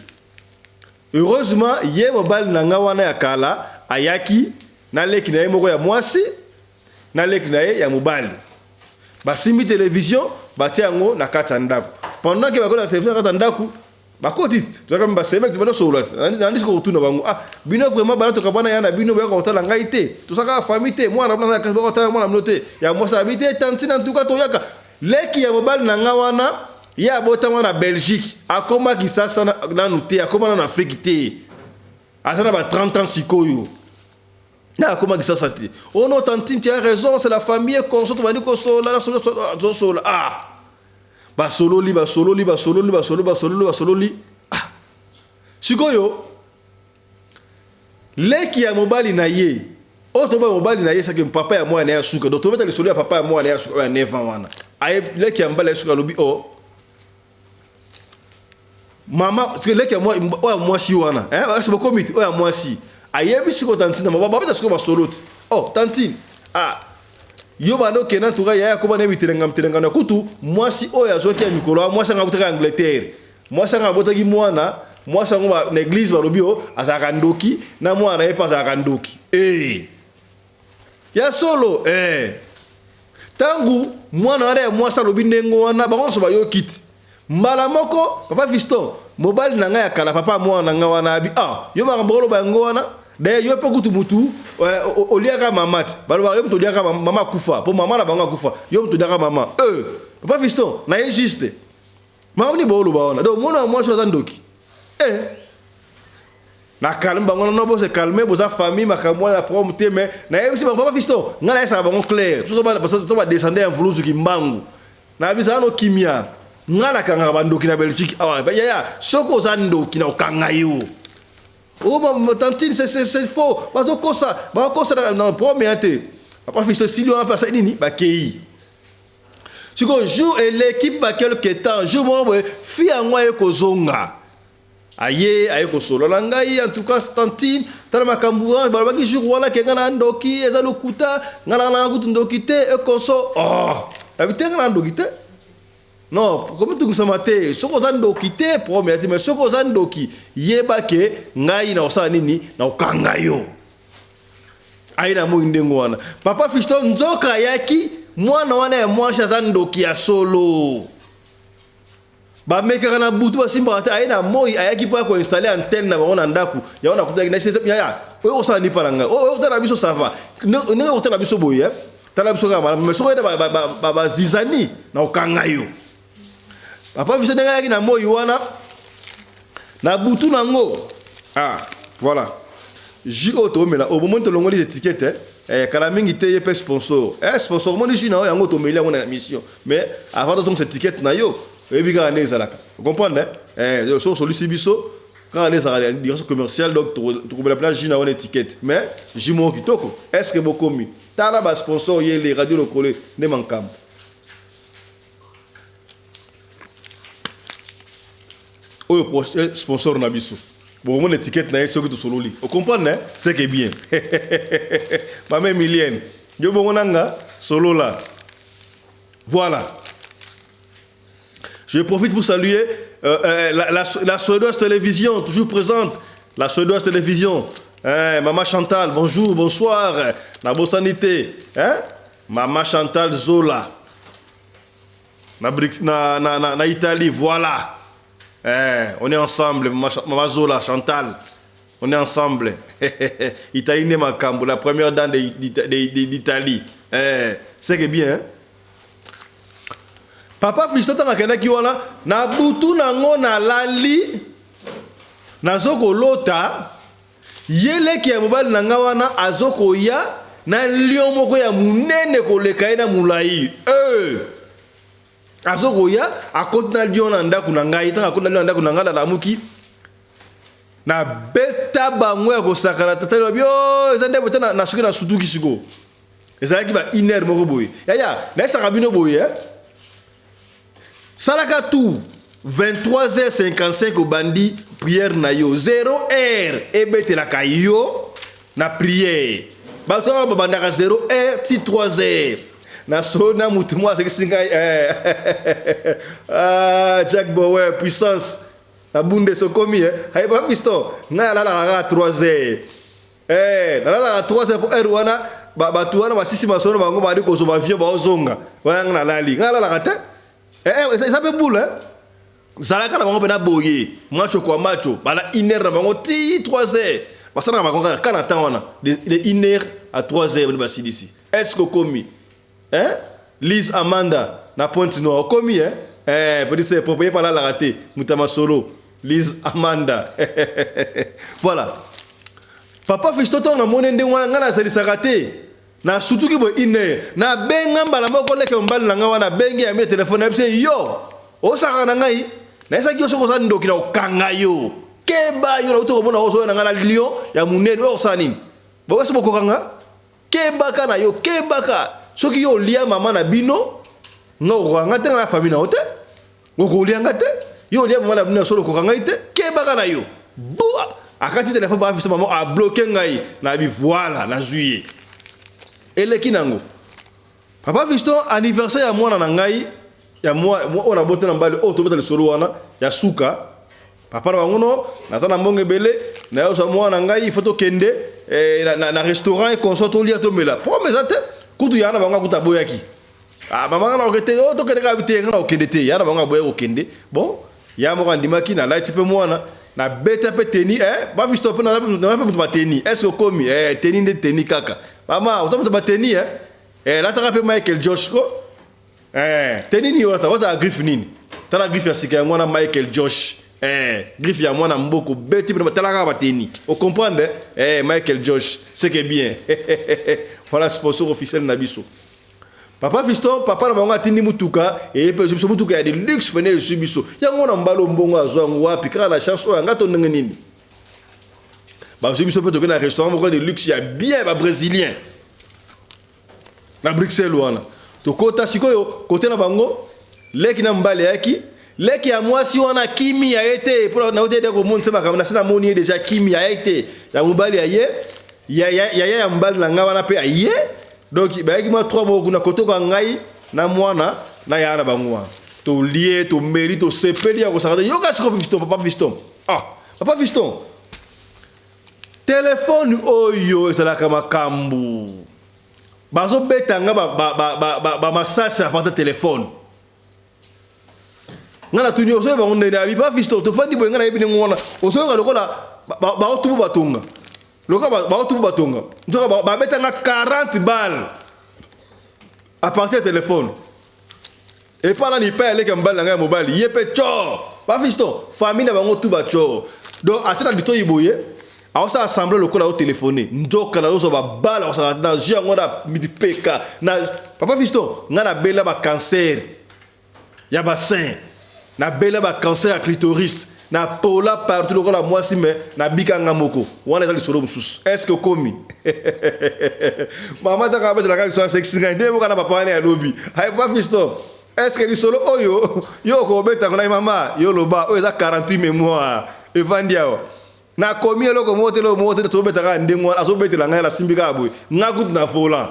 Heureusement, il y a un bal Nangawana ya Kala, Ayaki, Naleki na Moko ya Mwasi, Naleki na ya Mobali. Basimi télévision, Batiango na Katandaku. Pendant que la télévision Katandaku, bakoti tu vas me c'est mec tu vas solo on dit qu'on retourne bango ah bino vraiment bana to kabana yana bino ba ko tala ngaité tout ça ka famille moi na bana ka ko tala moi na noté ya moi ça habité tantine en tout cas to yaka leki ya mobile na ngawana ya botama na Belgique akoma kisasa na noté akoma na Afrique té asana ba 30 ans sikoyo na akoma kisasa té oh non tantine tu as raison c'est la famille qu'on se trouve ko solo ah basolo li ah sikoyo leki ya mobali na ye otoba mobali na ye ça que papa ya moi na ya suka donc to mettre le solo ya papa ya moi na ya suka ya 9 ans wana ay leki ya mbala ya suka lobi oh mama parce que leki ya moi si wana c'est beaucoup mit oh ya moi si ayebi siko tantine mama baba siko basolo oh tantine ah yo bano kena tuka ya ko bana biterenga na kutu mwasi oya zoki ya mikolo mwasi nga kutaka Angleterre mwasi nga botaki mwana mwasi nga na église balobio azaka ndoki na mwana ye pas azaka ndoki ya solo tangu mwana wale ya mwasi lobi ndengo wana bango so bayo kiti mbala moko Papa Fiston mobile na nga ya kala papa mwana nga wana abi yo ba mbolo bango wana d'ailleurs yo pe kutu mutu oliaka mamati balo yo mutu oliaka mama kufa po mama na bango kufa yo mutu oliaka mama Papa Fiston na ye juste mama ni bolo baona donc mona moi so zandoki na calme bango no bo se calmer bo za famille makamwa na prompte mais na ye aussi Papa Fiston ngana esa bango clair to ba descendre en vlouzu ki mbangu na bisa no kimia ngana kanga bandoki na Belgique ya soko zandoki na okanga yo. Oh, ma tantine, c'est faux. Bah, donc, ça, non, premier, Papa Fiston, si lui, on a passé, nini, bah, kei. Si on joue et l'équipe, bah, quelque temps, joue, moi, fille à moi, et kozonga. Aïe, ko solo, langai, en tout cas, tantine, t'as ma camboura, bah, qui joue, voilà, qui a un ndoki, et dans le kuta, ngana ndoki, et konso, habitez, ngana ndoki, non, comme tu as dit, ce que tu as premier, mais ce que tu as dit, yeba ke ngai na osala nini na okanga yo. Aina mo ndengo wana. Papa Fiston nzoka yaki mwana wana ya mwasha zandoki ya solo. Ba meka na butu ba simba ata aina moi ayaki pa ko installer antenne na bango na ndaku. Ya wana kutaki na setup ya. Oyo osala ni paranga. Oyo tala biso sava. Ninga otala biso boye. tala biso kaka mais soki oyede bazizani na okanga yo papa Fiston ndenge ayaki na moi wana na butu nango voilà ji oyo tomela omomoni tolongoli étiquette kala mingi te ye mpe sponsor sponsor omoni ji na oyo yango tomeli yango na mission mais avant tozonga sa étiquette na yo oyebi kaka nde ezalaka ocomprendre soki osolisi biso kaka nde ezalaka direction commerciale donc tokomela mpena ji na wana étiquette mais ji moko kitoko est ce que bokomi tala basponsor yele radio lokole nde mankambo oyo sponsor na biso bon mon étiquette na ye soki tosololi ocomprendre c'est que bien mame Emilienne yo bongo nanga solola voilà je profite pour saluer la Suédoise Télévision toujours présente la Suédoise Télévision Maman Chantal bonjour bonsoir na bosanité Maman Chantal Zola na Italie voilà on est ensemble, Maman Zola, Chantal. On est ensemble. Italie n'est ma cambo, la première dame d'Italie. C'est que bien. Papa Fiston Takana Kiwana, na butu nango na lali, na zoko lota, yele ki ya mobile nangawana azoko ya, na lion moko ya munene koleka na mulai. Azoko ya akotna lion na ndaku na ngai ta akotna lion na ndaku na ngala la muki na beta bangwe ko sakala tatalo bio ezande bota na suki na sutuki siko ezalaki ba iner moko boye ya na saka bino boye salaka tout 23h55 au bandi prière na yo 0h ebete la kayo na prière ba to ba bandaka 0h ti 3h na sona mutu moi c'est que singa Jack Bower puissance na bunde sokomi hay ba Fiston na la 3h na la 3h pour erwana ba tuana ba sisi masono bango ba di ko so ba vieux ba ozonga wa na lali ngala la kata ça peut boule zalaka na bango bena boye macho kwa macho bala iner na bango ti 3h basana ba konga kana tawana de iner à 3h ba sidisi est-ce que komi Lise Amanda na Pointe Noire commis petit c'est proprié par là la raté Moutama Solo Lise Amanda voilà papa Fiston na monende wana ngana salisa raté na surtout ki bo ine na benga mbala moko leke mbala na ngawa na bengi ya mi téléphone na yo o saka na ngai na esa ki osoko sa ndoki na okanga yo keba yo na utoko mona oso na ngana lion ya munene o sanini bo kasi boko kanga keba kana yo keba ka soki yo lia mama na bino ngoko ngate na famille na hote ngoko lia ngate yo lia mama na bino solo ko ngaite ke baka na yo bua akati téléphone ba fisa mama a bloquer ngai na bi voilà na juillet eleki nango papa Fiston anniversaire ya mwana na ngai ya moi ona bote na mbali o to bota le solo wana ya suka papa na ngono nazana mbonge bele na yo sa mwana ngai il faut to kende na restaurant et consort to lia to mela pour mes ate kutu yana banga kutaboyaki mama na okete o to kende ka bite ngana okende te yana banga boya okende bon ya mo kandimaki na light pe mwana na beta pe teni ba Fiston pe na pe ba teni est-ce que komi teni de teni kaka mama o to ba teni la ta pe Michael Josh ko teni ni ota ota griffe nini tala griffe ya sika mwana Michael Josh griffe ya mwana mboko beti pe tala ka ba teni o comprendre Michael Josh c'est que bien voilà sponsor officiel na biso papa Fiston papa na bango atindi mutuka et pe biso mutuka ya de luxe pene su biso yango na mbalo mbongo azwango wapi kaka na chance o ngato ndenge nini ba su biso pe to na restaurant moko de luxe ya bien ba brésilien na Bruxelles wana to kota sikoyo côté na bango leki na mbale yaki leki ya mwasi wana kimi ya ete pour na ode de ko monte ba kamna sina moni déjà kimi ya ete ya mbale ya ye ya mbali na nga wana pe aye donc ba yaki ma 3 mois kuna kotoka ngai na mwana na yana bangwa to lié to mérite to sepeli ya ko sakata yo ka siko Fiston papa Fiston papa Fiston téléphone oyo ezalaka makambu bazo betanga ba masasa aparte téléphone ngana tuni oso ba ngone na bi papa Fiston to fandi boy ngana yebi ngona oso ka lokola ba otubu batunga loka ba otubu batunga njoka ba betanga 40 balles à partir du téléphone. Et pas là, il paye avec un bal dans un mobile. Il est tcho. Pas fiston. Famille n'a pas tout batcho. Donc, à ce moment-là, il y a ça assemblé le col au téléphoné. Ndok na oso ba bala on sa dans jia ngona midi peka. Na papa fiston, ngana bela ba cancer. Ya ba sein. Na bela ba cancer à clitoris. Na pola partout le col à moi si mais na bika ngamoko. Wana za lisolo mususu. Est-ce que komi? Maman ta ka ba de la ka lisolo sexy ngande mo kana papa ne alobi. Hay pas fiston. Est-ce que lisolo oyo yo ko beta kona mama yo loba o za 48 mémoire. Evandiao. Na komi eloko mote to betaka ndengwa aso betela ngala simbika boy ngaku na volant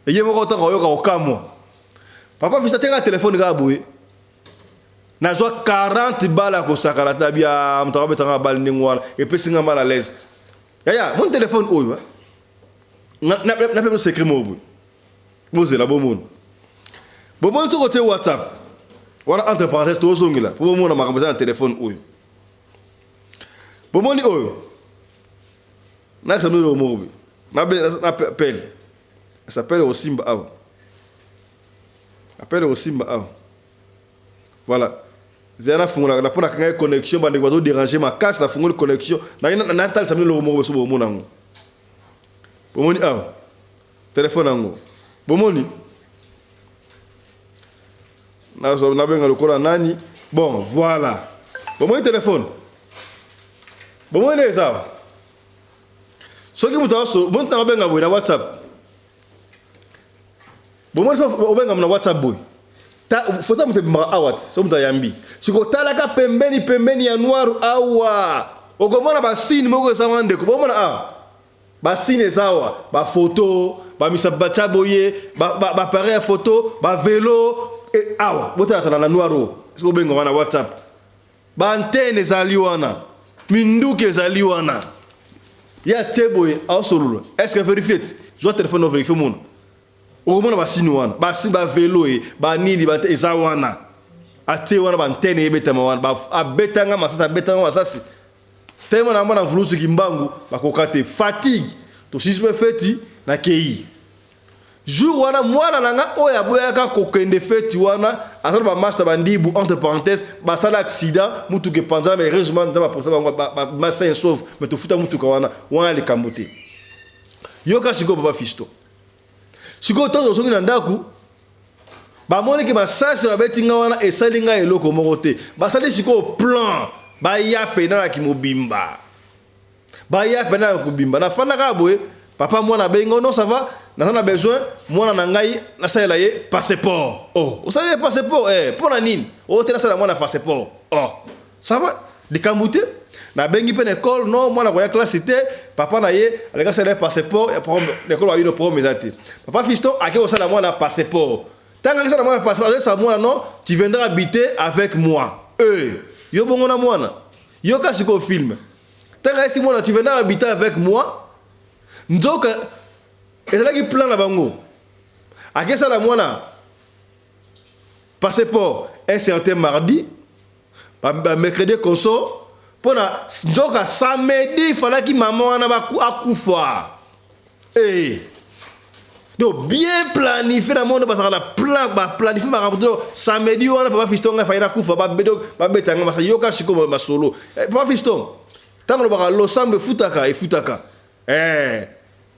eye moko to koyoka okamo papa fista teka téléphone ka boy na zo 40 bala ko sakala tabia mtaka betaka bal ndengwa et puis singa mal à l'aise ya mon téléphone oyo na pe secret mo boy boze la bomon to côté WhatsApp wala entre parenthèses to zongila pour mo na makambo na téléphone oyo bomoni oyo na samelo le mobi na appel ça s'appelle au Simba Aw appelle au Simba Aw voilà zera fungula la pona kanga connexion ba ndeko déranger ma casse la fungula connexion na tal samelo le mobi so bomona ngo bomoni aw téléphone ngo bomoni na so na benga lokola nani bon voilà bomoni téléphone. Bon, on est ça. Ce qui vous bon temps benga boy na WhatsApp. Bon moi so benga na WhatsApp boy. Ta photo mte bimara awat, so mta yambi. Siko talaka pembeni ya noir awa. Ogomona ba signe moko sa wande ko bomona a. Ba signe zawa, ba photo, ba misabacha boye, ba appareil photo, ba vélo et awa. Bota na noir o. Siko benga na WhatsApp. Ba antenne za liwana. Minduke zaliwana ya teboy ausolo est-ce que vérifier je dois téléphone vérifier mon o mona ba sinuwana ba simba vélo e ba nini ba ezawana ate wana ba antenne ebeta mawana ba abetanga masasa betanga masasi tema na mona mvuluzi kimbangu ba kokate fatigue to sispe feti na kei jour wana mwana nanga oya boyaka kokende feti wana asala ba master bandibu entre parenthèses ba sala accident mutu ke pendant mais heureusement dans ba ba massa sauve mais to futa mutu wana le kambote yoka siko baba fisto siko to zo ngina ndaku ba moni ke ba sasa ba betinga wana esalinga eloko moko te ba sali siko plan ba ya pena ki mobimba ba ya pena ko bimba na fana ka boye papa mwana bengo non ça va on a besoin moi na ngai na sala ye passeport oh vous savez passeport pour la nine oh tena sala moi na passeport oh ça va de kambuté na bengi pe école non moi na koya classe té papa na ye aleka sala passeport et pour l'école wa yo pour mes atis papa fiston ake o sala moi na passeport tanga sala moi na passeport ça moi non tu viendras habiter avec moi yo bongo na moi yo ka siko film tanga si moi tu viendras habiter avec moi nzoka et c'est là qui plan la bango. À quel ça la moana passeport un certain mardi, mercredi conso, pour la nzoka samedi il fallait que maman en a akufa. Donc bien planifié la monde parce que la planifié ma rapport samedi on a pas fiston a failli akufa ba bedo ba betanga masa yoka siko ma solo. Pas fiston. Tant que lo sambe futaka et futaka.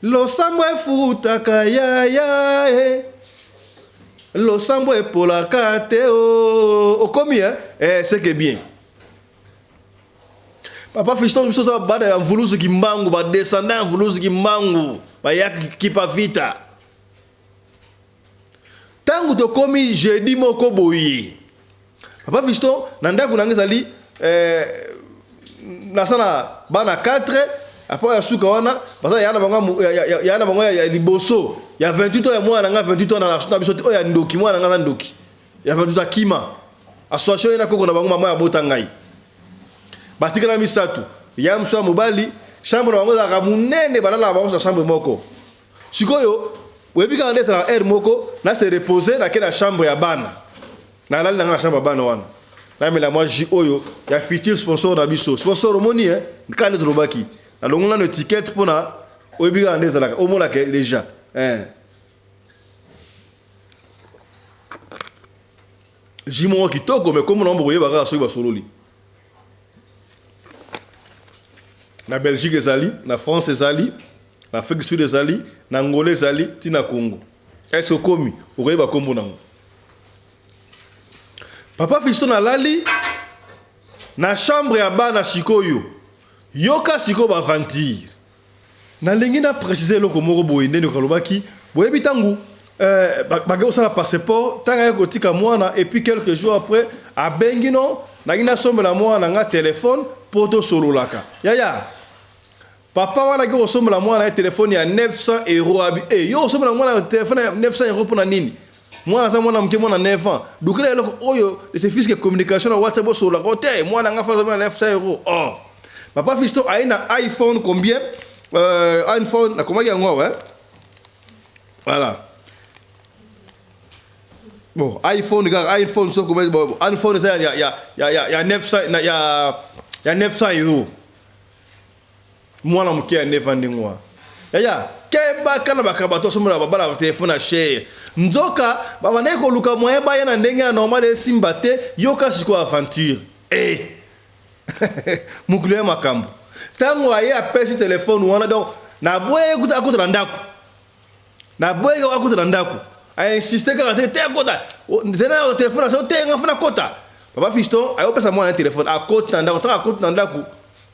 Lo sambo e futaka ya lo sambo e polaka te o komi c'est que bien papa fiston biso sa bada ya mvuluzi kimbangu ba descendant mvuluzi kimbangu ba yak kipa vita tangu to komi jeudi moko boyi papa fiston nanda kunangezali nasana bana 4 après suka wana parce yana bango ya liboso ya 28 ans ya mwana nga 28 ans na biso o ya ndoki mwana nga ndoki ya 28 ans kima association ina koko na bango mama ya bota ngai batikala misatu ya mswa mobali chambre bango za munene banana bango sa chambre moko sikoyo webika ndesa na air moko na se reposer na kena chambre ya bana na lali na chambre bana wana na mela moi ji oyo ya futur sponsor na biso sponsor moni nkane drobaki alors on a une étiquette pour na obiga ndeza la au mona que déjà Jimo kitoko mais comme on boye baka so ba sololi. Na Belgique ezali, na France ezali, na Afrique du Sud ezali, na Angola ezali, tina Congo. Est-ce komi oye ba kombo nango. Papa Fiston alali na chambre ya bana sikoyo. Yoka siko ba ventir. Na lingi na préciser loko moko boye ndeni kolobaki, boye bitangu bagé osala passeport tanga ko tika mwana et puis quelques jours après a bengino na ngina sombe na mwana nga téléphone poto sololaka. Yaya. Papa wana ko sombe la mwana téléphone ya 900 €. Eh yo sombe la mwana téléphone ya 900 € pour na nini? Moi za mwana mke mwana 9 ans. Dukira eloko oyo c'est fils que communication na WhatsApp sololaka. Ote mwana nga fa 900 €. Oh. Papa Fiston a une iPhone combien? iPhone, comment il y a ouais? Voilà. Bon, iPhone, iPhone, so comment bon, iPhone, il y a 900, il y a 900 €. Moi, on me 9 ans de mois. Ya, keba kana bakabato somura babala téléphone à cher. Nzoka, baba neko luka moyen ba yana ndenge normal de simbate, yoka siko aventure. Eh. Mukule makambo. Tango aye apesi téléphone wana donc na boye kuta akuta ndako. Na boye akuta ndako. A insisté ka te akota. Zena le téléphone ça te ngafuna kota. Papa Fiston ayo pesa mwana téléphone akota ndako, ta akota ndako.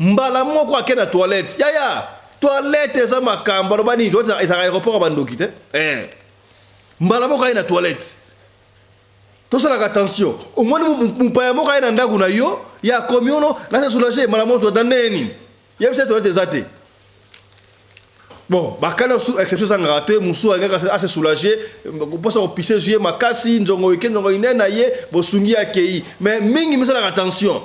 Mbala moko akena toilette. Yaya, toilette za makambo robani doza eza aéroport bandoki te. Mbala moko ina toilette. Tosala attention. Au moins mupaya moko ina ndako na yo, ya komiono na se soulager mbala moko daneni. Y'a cette toilette zate. Bon, bakana sous exception sans rater, musu alika assez soulagé, pour ça pisser jouer makasi, nzongo weekend nzongo inena ye, bosungi akei. Mais mingi misala attention.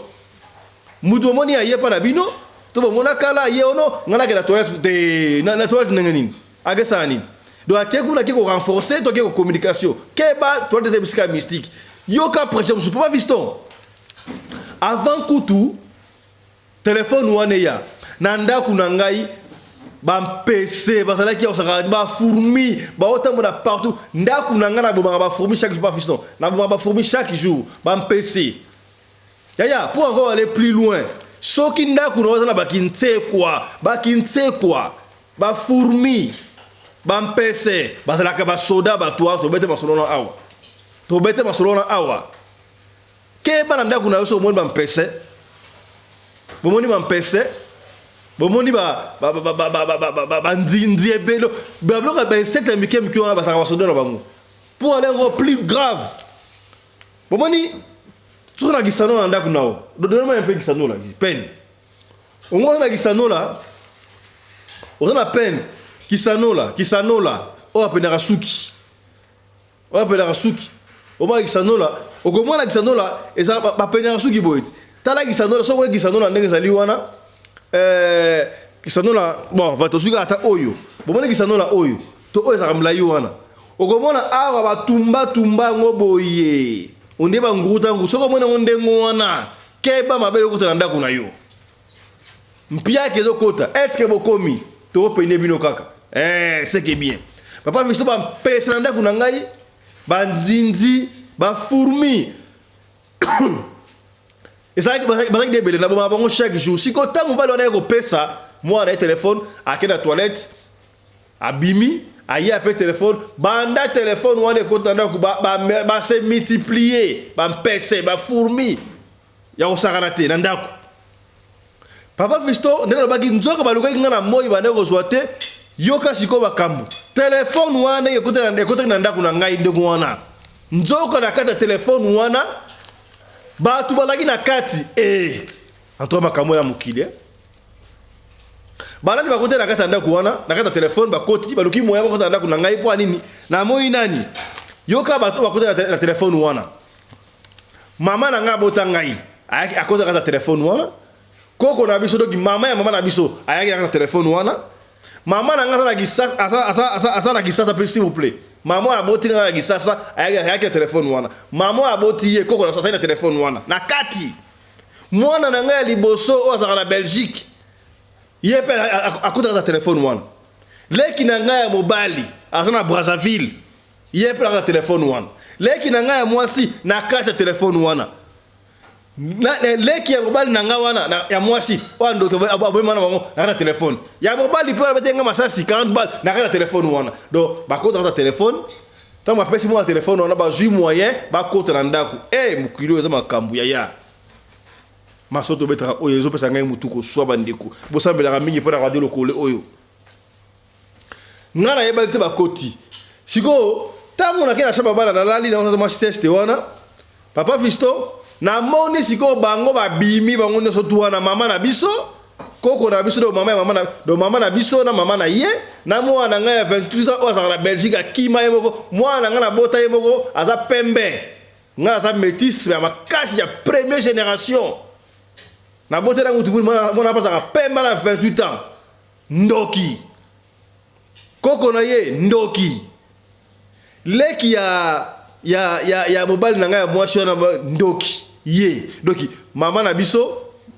Mudu moni aye pa na bino, to mona kala ye ono, ngana ke la toilette de na toilette nangani. Agesa nini. Donc akeku na kiko renforcer to kiko communication. Keba toilette de psychiatre mystique. Yoka pression sur Papa Fiston. Avant kutu téléphone wane ya nanda kuna ngai ba PC bazalaki osaka ba fourmi ba otamona partout ndaku na ngana ba fourmi chaque jour Papa Fiston na ba fourmi chaque jour ba PC yaya pour encore aller plus loin soki ndaku na ozana ba kintse quoi ba fourmi ba PC bazalaka ba soda ba toi to bete Barcelona awa ke ba ndaku na yo ba PC bomoni ba PC bomoni ba nzinzi ebelo ba bloka ba insecte mike on ba saka basoda na bango pour aller encore plus grave bomoni tu na gisano na ndaku nao donne moi un peu gisano la peine au moins na gisano la on a peine gisano la o apena suki o ba gisano la o comment na gisano la eza ba pena suki boy tala gisano la so ko gisano la ndenge zali wana gisano la bon va to suka ata oyo bomona gisano la oyo to oyo za kamla wana okomona awa batumba ngoboye onde ba nguruta ngu soko mona ngonde ngwana keba mabe yokota ndako na yo mpia ke dokota est-ce que bokomi to pene bino kaka c'est que bien papa Fiston ba pesa ndako na ngai ba nzinzi ba fourmi et ça bazaki de bele na ba bango chaque jour si ko tango ba lona ko pesa moi na téléphone akena na toilette abimi aye appel téléphone banda téléphone wana ko tanda ko ba se multiplier ba PC ba fourmi ya ko sakarate na ndako Papa Fiston ndena baki nzoka baluka ngana moyi bande ko zwate yoka siko bakambu téléphone wana ko na ndako na ngai ndeko wana nzoka na kata téléphone wana batu balaki na kati antoa makambo ya mukile balani bakote na kata ndako wana na kata téléphone bakoti baluki moya bakota ndako na ngai kwa nini na moyi nani yoka batu bakote na téléphone wana mama na nga bota ngai akota kata téléphone wana koko na biso doki mama ya mama na biso ayaki na kata téléphone wana mama na nga na gisa asa na gisa s'il vous plaît mama aboti na gisasa ayaki téléphone wana mama aboti ye koko na sasa na téléphone wana na kati mwana na ngai liboso o azaka na Belgique ye pe akuta na téléphone wana leki na ngai ya mobali asa na Brazzaville ye mpe naka telefone wana leki na ngai ya mwasi na kati ya telefone wana leki ya mobali na ngai wana ya mwasi oyo ndoki aboyemana bango na kati ya telefone ya mobali mpe wana betenga masasi 40 bal na kati ya telefone wana donc bakota kati ya telefone ntango bapesi mwa ya telefone wana bazwi moyen bakota na ndako mokili oyo eza makambo yaya maso tobetaka oyo ezopesa ngai mutu koswa bandeko bosambelaka mingi mpo na radio lokole oyo ngai nayebaki te bakoti sikoyo ntango nakei na chambre bana nalali na mwa seste wana papa Fiston namoni sikoyo bango babimi bango nyonso tu wana mama na biso koko na biso do mama na biso na mama na ye na mwana ngai ya 28 ans oyo azalaka na Belgique akima ye moko mwana ngai nabota ye moko aza pembe ngai aza métis ya makasi ya première génération nabotela mutu mwana apasaka pembe na 28 ans ndoki koko na ye ndoki leki ya mobali na ngai ya mwasi wana ndoki ye doki mama na biso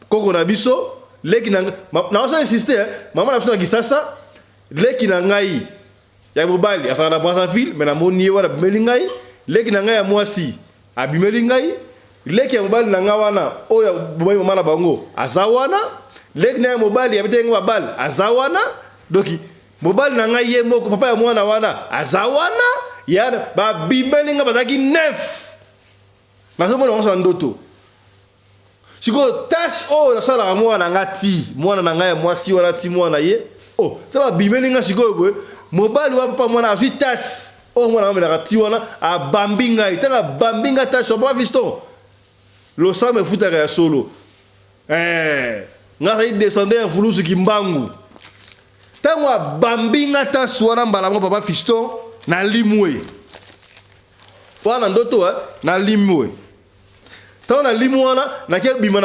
koko na biso leki na naosa insiste mama na biso na Kisasa leki na ngai ya mobali azalaka na Brazzaville me namoni ye wana abimeli ngai leki na ngai ya mwasi abimeli ngai leki ya mobali na ngai wana oyo bomai mama na bango aza wana leki na ya mobali abetenge babali aza wana doki mobali na ngai ye moko papa ya mwana wana aza wana yana babimeli ngai bazalaki 9 nazomona bango na ndoto sikoyo tasi oyo nasalaka mwana nga ti mwana na ngai ya mwasi wana ti mwana ye ta babimeli ngai sikoyo boye mobali wa papa mwana azwi tasi oyo mwana amelaka ti wana abambi ngai ntango abambi ngai tasi wa papa Fiston losama efutaka ya solo ngai azali descende ya fulusu kimbangu ntango abambi ngai tasi wana mbala moko papa Fiston nalimwe wana ndoto nalimwe ntango nalimu wana nakia bima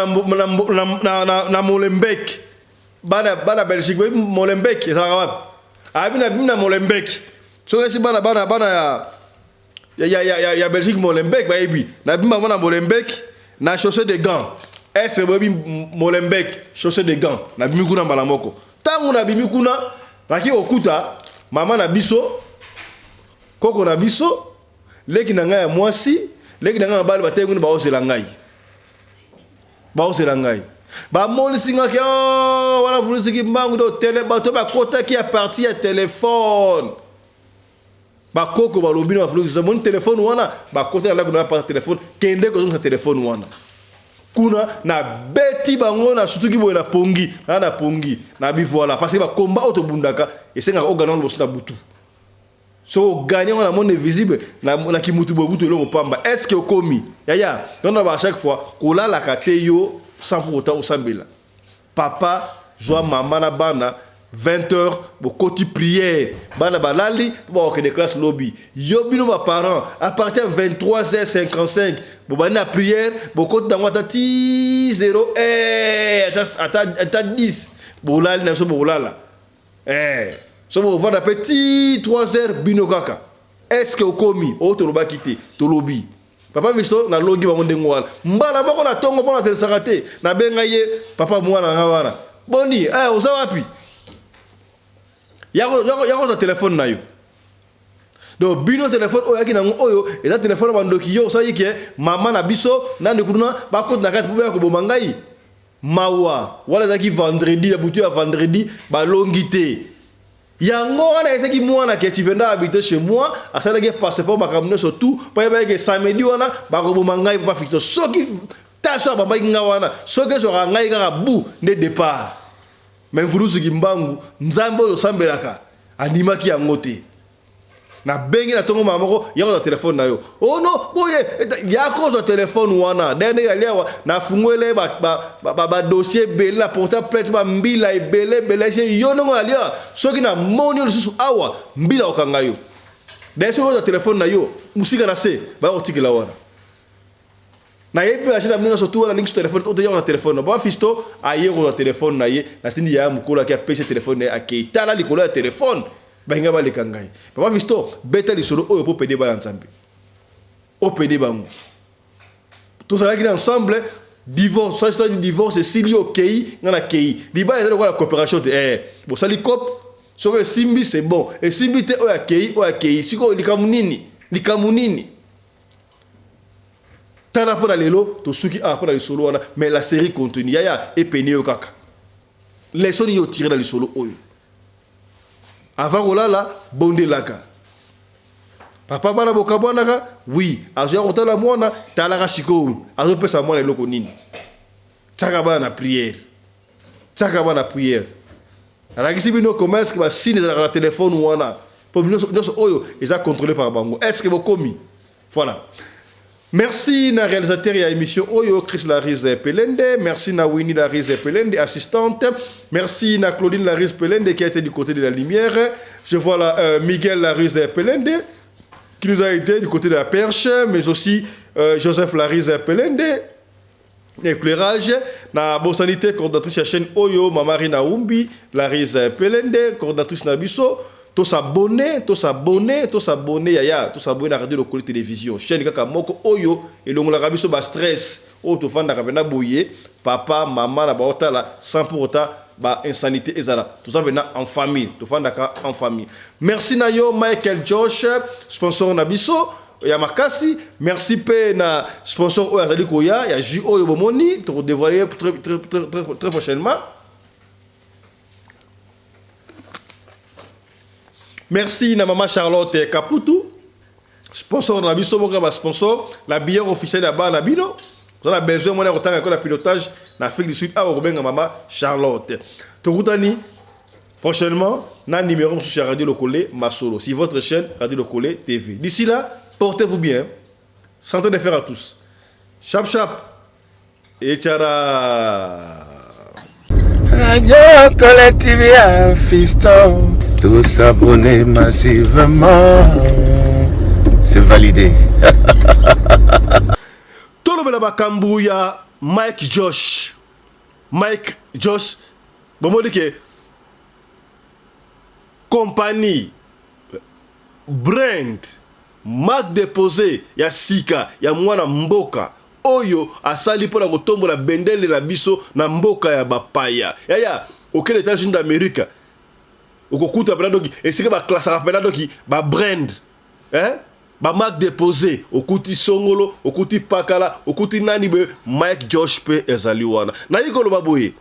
na Molenbeek bana Belgique Molenbeek ezalaka wapi abi na bima na Molenbeek soki esi bana ya Belgique Molenbeek bayebi na bima na Molenbeek na chaussée de gants ese boyebi Molenbeek chaussée de gants na bimi kuna mbala moko ntango na bimi kuna naki okuta mama na biso koko na biso leki na ngai ya mwasi leki na ngai ya bali batenguni baozela ngai bamonisi ngaki wana vulisiki mbangu do tele bato bakotaki ya parti ya telefone bakoko balobi na bavulisiki moni telefone wana bakotaki ndako na parti telefone kende kozongisa telefone wana kuna na beti bango na sutuki boye na pongi na bivoila parce que bakomba oyo tobundaka esengaka ogana wana boso na butu so gagner on a monde visible na kimutu bobutu eloko pamba est-ce que okomi yaya on a à chaque fois kola la kateyo sans pour autant osambela papa joa mama na bana 20h bokoti prière bana balali bo que des classes lobby yobino ba parents à partir de 23h55 bo bana prière bokoti dans wata ti 0 ata 10 bolali na so bolala so on va petit 3h binokaka est-ce que okomi o to loba kité to lobi papa Fiston na longi ba ndengo wala mbala bako na tongo pona telesakate na benga ye papa mwana nga wana boni oza wapi yako za telefone na yo donc bino telefone oyo yaki nango oyo eza telefone bandoki yo sa yike mama na biso na ndekuna bako na kati pobe ko bomangai mawa wala zaki vendredi la boutique ya vendredi ba longité yango wana esaki mwana ke tu viendras habiter chez moi asalaki passeport makamno surtout pa yeba ke samedi wana bakoboma ngai papa Fiston soki taso baba ngai wana soki so ngai kaka bu ne départ mais vurusu kimbangu nzambo yo sambelaka animaki yango te na bengi na tongo mamako yako za telefone na yo no boye yako za telefone wana dene ya lewa na fungwele ba dossier belé na portable plainte ba mbila belé c'est yo no alia soki na moni yo susu awa mbila okanga yo dene so za telefone na yo musika na se ba otikela wana na yebi achina mnena so tuwa na link telefone to yako za telefone ba Fiston ayeko za telefone na ye na tindi ya mukola ki a pese telefone ya keitala likolo ya telefone bainga baleka ngai papa Fiston beta lisolo oyo po pede ba nzambe o pede bango tout ça là ensemble divorce ça c'est divorce si okei ngana kei liba ezali kwa la coopération de bo sali cop so simbi c'est bon et simbi te oya kei siko likamu nini likambo nini tala mpona lelo tosuki mpona lisolo wana mais la série continue yaya epene yo kaka leso nini otire na lisolo oyo avant kolala bondelaka papa bana bokabwanaka oui azoya kotala mwana talaka sikoyo azopesa mwana eloko nini tiaka bana na prière tiaka bana na prière alakisi bino commerce basine ezalaka na telefone wana po nyonso oyo eza contrôlé par bango est ce que bokomi voilà. Merci na réalisateur ya émission Oyo Chris Larise Pelende, merci na Winnie Larise Pelende assistante, merci na Claudine Larise Pelende qui a été du côté de la lumière. Je vois là Miguel Larise Pelende qui nous a aidé du côté de la perche, mais aussi Joseph Larise Pelende l'éclairage na Bonsanité coordinatrice la chaîne Oyo Mamarina Umbi Larise Pelende coordinatrice na biso. Tous s'abonner yaya, tous s'abonner à Radio Lokole Télévision. Chaîne kaka moko Oyo et l'on la biso ba stress. O to fanda ka bena boye, papa, maman na ba otala sans pour autant ba insanité ezala. Tout ça vena en famille, to fanda ka en famille. Merci na yo Michael Josh, sponsor na biso. Ya makasi, merci pe na sponsor Oyo azali koya, ya Ju Oyo bomoni, to dévoiler très prochainement. Merci na maman Charlotte Caputu, sponsor na biso moka sponsor la bière officielle là-bas na bino. Vous avez besoin moi de la pilotage na Afrique du Sud à Obenga maman Charlotte. Tokutani prochainement na numéro sur Radio Lokole Masolo, si votre chaîne Radio Lokole TV. D'ici là, portez-vous bien. Santé de faire à tous. Chap chap et tchara. Radio Lokole TV à fiston. Tous s'abonner massivement. C'est validé. Tout le monde a Mike Josh. Mike Josh. Bon, on dit que compagnie, brand, marque déposée, il y a Sika, il y a Mwana Mboka. Oyo asali pour la kotombo la bendele la biso na mboka ya bapaya. Yaya, auquel États-Unis d'Amérique. Okukuta pena doki esika ba classe pena doki ba brand ba marque déposé okuti songolo okuti pakala okuti nani be Mike Josh pe ezali wana na yiko lo baboye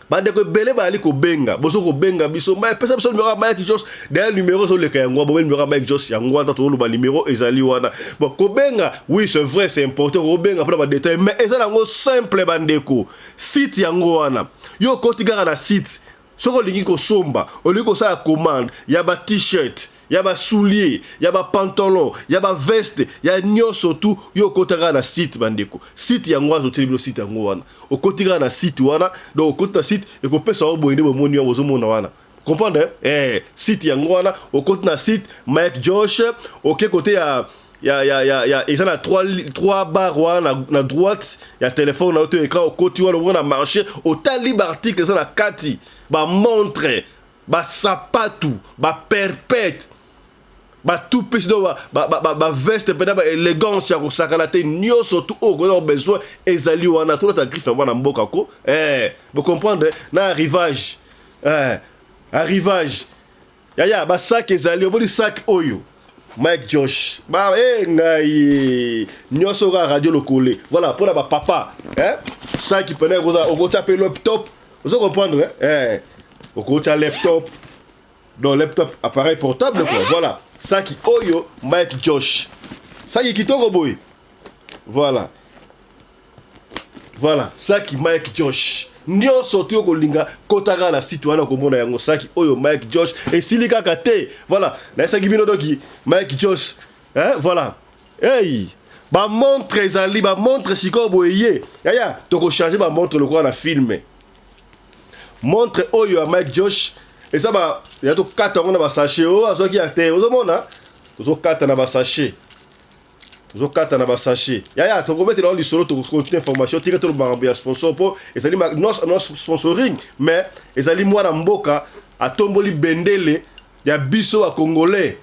bande ko bele ba ali ko benga bozo ko benga biso ma pesa biso numéro Mike Josh derrière numéro so le kayangwa bo numéro Mike Josh yangwa ta to lo ba numéro ezali wana bon ko benga oui c'est vrai c'est important ko benga pour ba détail mais ezala ngo simple bandeko site yango wana yo kotigara na site. Soko lingi ko somba, oliko sa commande, yaba t-shirt, yaba soulier, yaba pantalon, yaba veste, ya nyoso tout, yo kotaka na site bandeko. Site yango azo telebino site yango wana. O kotika na site wana, donc o kota site e ko pesa o boyinde bo moni yango zo mona wana. Comprendre? Site yango wana, o kota na site Mike Josh, ok côté ya ils ont trois barres na droite, il y a téléphone na auto écran au côté où on a marché au talib article ils ont la kati ba montre ba sapatu ba perpète ba tout petit ba veste peut-être ba élégance ya ko sakalate nyoso tout au on a besoin ezali wana tout ta griffe wana mboka ko vous comprendre na arrivage arrivage ya ba sac ezali obodi sac oyo Mike Josh, bah ngai nyoso ga Radio Lokole. Voilà pour la papa, ça qui prenait au taper laptop, vous comprendre au laptop, dans laptop appareil portable quoi. Voilà, ça qui oyo Mike Josh. Ça qui kitoko boy. Voilà. Voilà, ça qui Mike Josh. Nyoso tu kolinga kotaka la site wana komona yango saki oyo Mike Josh et silika kate voilà na saki bino doki Mike Josh voilà hey ba montre ezali ba montre siko boye yaya toko changer ba montre le quoi na film montre oyo a Mike Josh et ça ba ya to kata on ba sachet o azoki ate ozomona to kata na ba sachet Zokata na ba sachet. Yaya, to ko mettre dans l'isolo to continuer information, tire to ba ya sponsor po, ezali non sponsoring, mais ezali mwana mboka atomboli bendele ya biso wa congolais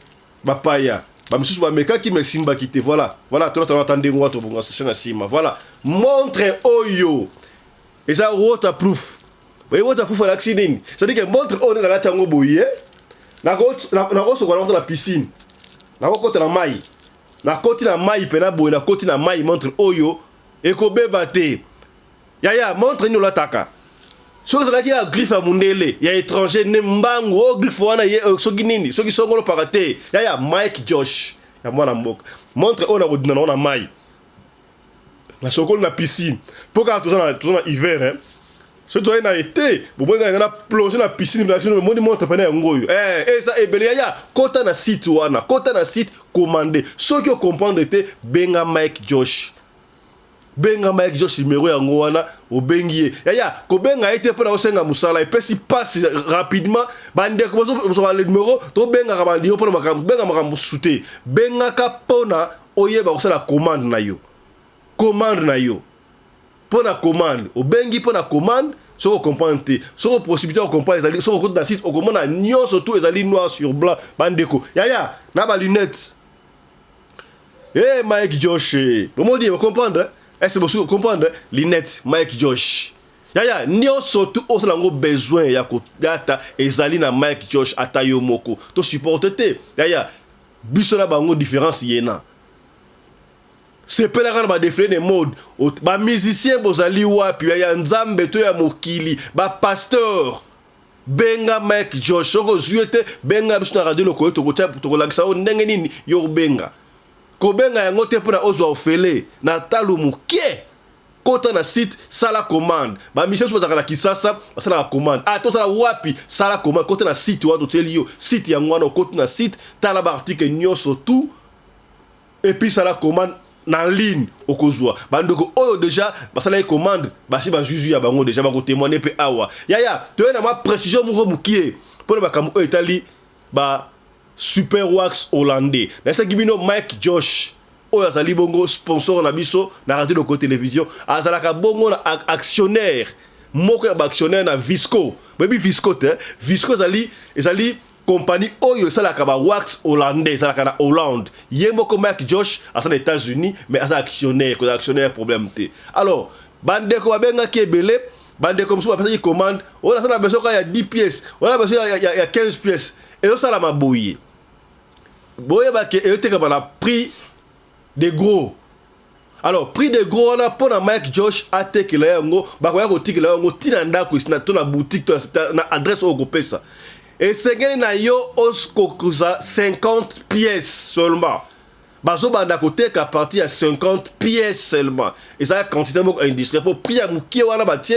bapaya. Ba misusu ba meka ki me simba kite. Voilà. Voilà, to attendre ngwa to bonga sachet na sima. Voilà. Montre oyo. Eza waterproof. Ba waterproof à l'accident. C'est-à-dire que montre oyo na la tango boye. Na ko so ko na piscine. nakokota na mai nakoti na mai pena boye nakoti na mai montre oyo ekobeba te yaya montre nini olataka soki ezalaki ya griffe ya mundele ya étranger ne mbangu o griffe wana soki nini soki songolo paka te yaya Mike Josh ya mwana mboka montre oyo nakodina nango na mai na sokolo na piscine mpo kaka toza na hiver soki tozali na été bobwenga na plonge na piscine moni montre pene yango oyo eza ebele yaya kota na site wana kota na site commandé soki ocomprendre te benga Mike Josh numéro yango wana obengi ye yaya kobenga ete mpona osenga mosala epesi passe rapidement bandeko bozoba le numéro tobengaka bandiko mpona makambo benga makambo sute bengaka mpona oyeba kosala commande na yo mpona commande obengi mpona commande soko comprendre te soko possibilité ocomprendre ezali soko okoti na site okomona nyonso tout ezali noir sur blanc bandeko yaya na balunette Mike Josh bomodi ocomprendre est-ce que vous comprenez Linette Mike Josh yaya nyonso tout osala ngo besoin ya kodata ezali na Mike Josh atayo moko to supporter te yaya biso na bango différence yena c'est pela kana ba défilé de mode ba musicien bozali wapi yaya nzambe to ya mokili ba pasteur benga Mike Josh soko zuete benga biso na radio loko to kolakisa o ndenge nini yo benga kobenga yango te mpona ozwa ofele na talo moke kota na site sala commande bamisien so bazalaka na kisasa basalaka commande tozala wapi sala commande kota na site wana toteli yo site yango wana okoti na site tala baarticle nyonso tout epuis sala commande na ligne okozwa bandeko oyo deja basalaki commande basi bajuju ya bango deja bakotémoine mpe awa yaya toye na ma précision moko mokie mpona makambo oyo etali Super Wax hollandais. Nasa gibino Mike Josh oyo azali bongo sponsor na biso na radio loko télévision azalaka bongo na actionnaire moko ya actionnaire na Visco. Baby Visco te Visco ezali compagnie oyo esalaka ba wax hollandais ezalaka na Hollande. Ye moko Mike Josh azali aux États-Unis mais azali actionnaire problème te. Alors bandeko babenga ki ebele bandeko msuba pesa ki commande on a besoin il y a 10 pièces on a besoin il y a 15 pièces et ça la maboye boye ba ke eteka ba na prix de gros. Alors prix de gros on a pour Mike Josh atekela yango ba ko ya ko tikela yango tina ndako isina to na boutique to na adresse au pesa et sengeni na yo oskokuza 50 pièces seulement bazo banda côté qu'à partir à 50 pièces seulement et ça quantité moko industrielle pour prix ya mukie wana batie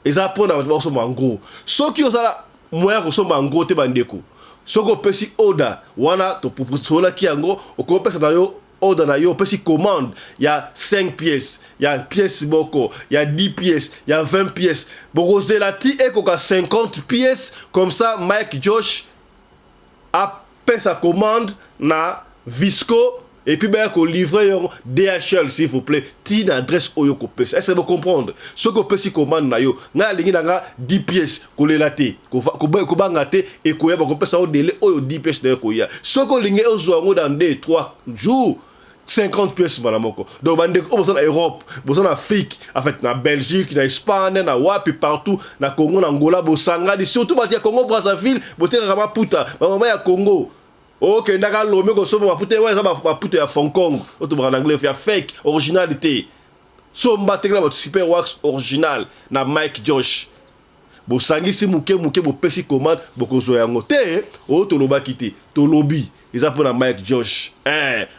et ça pour na baso en gros so ki osala moya ko somba en gros te bandeko soko pesi order wana to proposola ki yango okopesa na yo order na yo pesi commande il y a 5 pièces il y a pièces boko il y a 10 pièces il y a 20 pièces boko zelati ekoka 50 pièces comme ça Mike Josh a fait sa commande na Visco et puis ben ko livrer DHL s'il vous plaît tin adresse oyo ko pesa est-ce que vous comprendre ce que pesi commande na yo na lingi na 10 pièces ko lelate ko bangate et ko yeba ko pesa au délai oyo 10 pièces na ko ya ce que lingi ozo ngo dans 2-3 jours 50 pièces malamoko donc bande ko bosa na Europe bosa na Afrique en fait na Belgique na Espagne na wapi partout na Congo na Angola bosanga surtout ba ya Congo Brazzaville boteka ba puta mama ya Congo. Ok, ndaka lomé ko somo mapute ouais ça mapute ya Hong Kong. Auto en anglais ya fake originalité. So mbatekla ba Super Wax original na Mike Josh. Bo sangisi muke bo pesi commande boko zo yango te o to lobaki te to lobby eza pour na Mike Josh.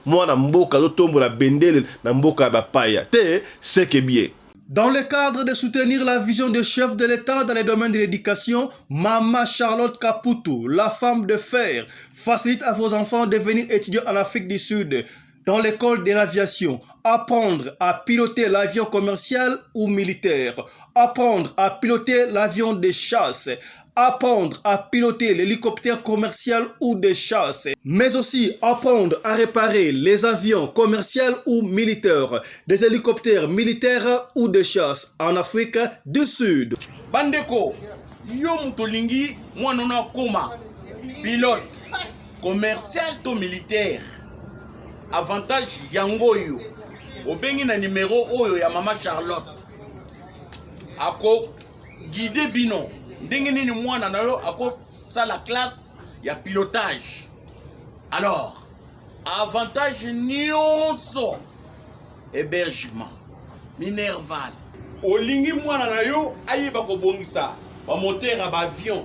Moi na mboka zo tombo na bendele na mboka ba paya te c'est que bien. Dans le cadre de soutenir la vision du chef de l'État dans les domaines de l'éducation, Mama Charlotte Caputo, la femme de fer, facilite à vos enfants de venir étudier en Afrique du Sud, dans l'école de l'aviation, apprendre à piloter l'avion commercial ou militaire, apprendre à piloter l'avion de chasse, apprendre à piloter l'hélicoptère commercial ou de chasse, mais aussi apprendre à réparer les avions commerciaux ou militaires, des hélicoptères militaires ou de chasse en Afrique du Sud. Bandeko, yo mutolingi mwanona koma pilote commercial to militaire. Avantage yango yo. Obengi na numéro oyo ya Mama Charlotte. Ako guide bino. Ndenge nini mwana na yo ako sa la classe ya pilotage. Alors, avantage nyonso hébergement minerval olingi mwana na yo ayeba kobongisa bamoteur ya baavion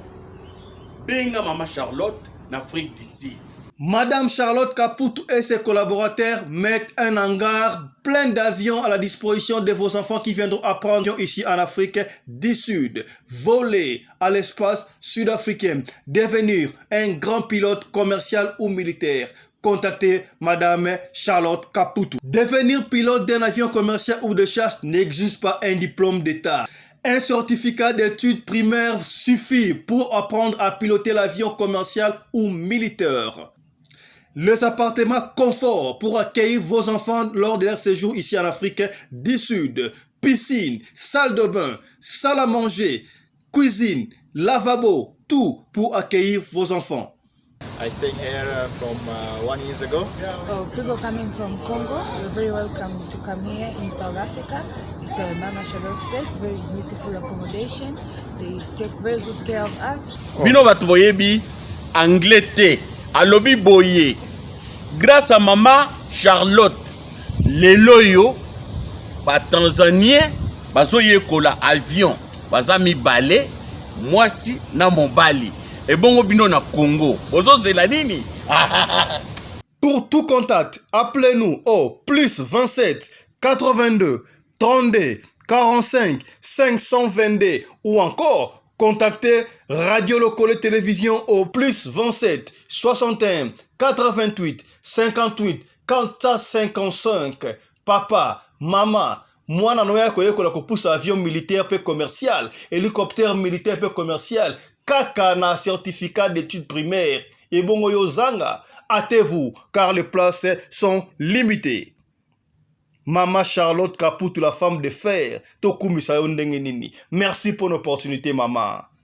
benga mama Charlotte na Afrique du Sud. Madame Charlotte Kaputu et ses collaborateurs mettent un hangar plein d'avions à la disposition de vos enfants qui viendront apprendre ici en Afrique du Sud. Voler à l'espace sud-africain, devenir un grand pilote commercial ou militaire. Contactez Madame Charlotte Kaputu. Devenir pilote d'un avion commercial ou de chasse n'exige pas un diplôme d'État. Un certificat d'études primaires suffit pour apprendre à piloter l'avion commercial ou militaire. Les appartements confort pour accueillir vos enfants lors de leur séjour ici en Afrique du Sud. Piscine, salle de bain, salle à manger, cuisine, lavabo, tout pour accueillir vos enfants. I stayed here from 1 year ago. Oh, people coming from Congo, you're very welcome to come here in South Africa. It's a Mama Charlotte space, very beautiful accommodation. They take very good care of us. Bino batu boyebi anglais te, alobi boye. Grâce à Mama Charlotte, lelo yo ba Tanzanien bazoye kola avion, bazami balé, mwasi na mobali. Et bon bino na Congo. Bozo zela nini? Pour tout contact, appelez-nous au plus 27 82 32 45 522 ou encore contactez Radio Locale Télévision au plus 27 61 88 58 455. Papa, maman, mwana noya koyekola kopusa avion militaire pe commercial, hélicoptère militaire pe commercial, kaka na certificat d'études primaires. Et bongo yozanga, hâtez-vous car les places sont limitées. Mama Charlotte Kaputu, la femme de fer, Tokumisa Yondenge Nini. Merci pour l'opportunité, maman.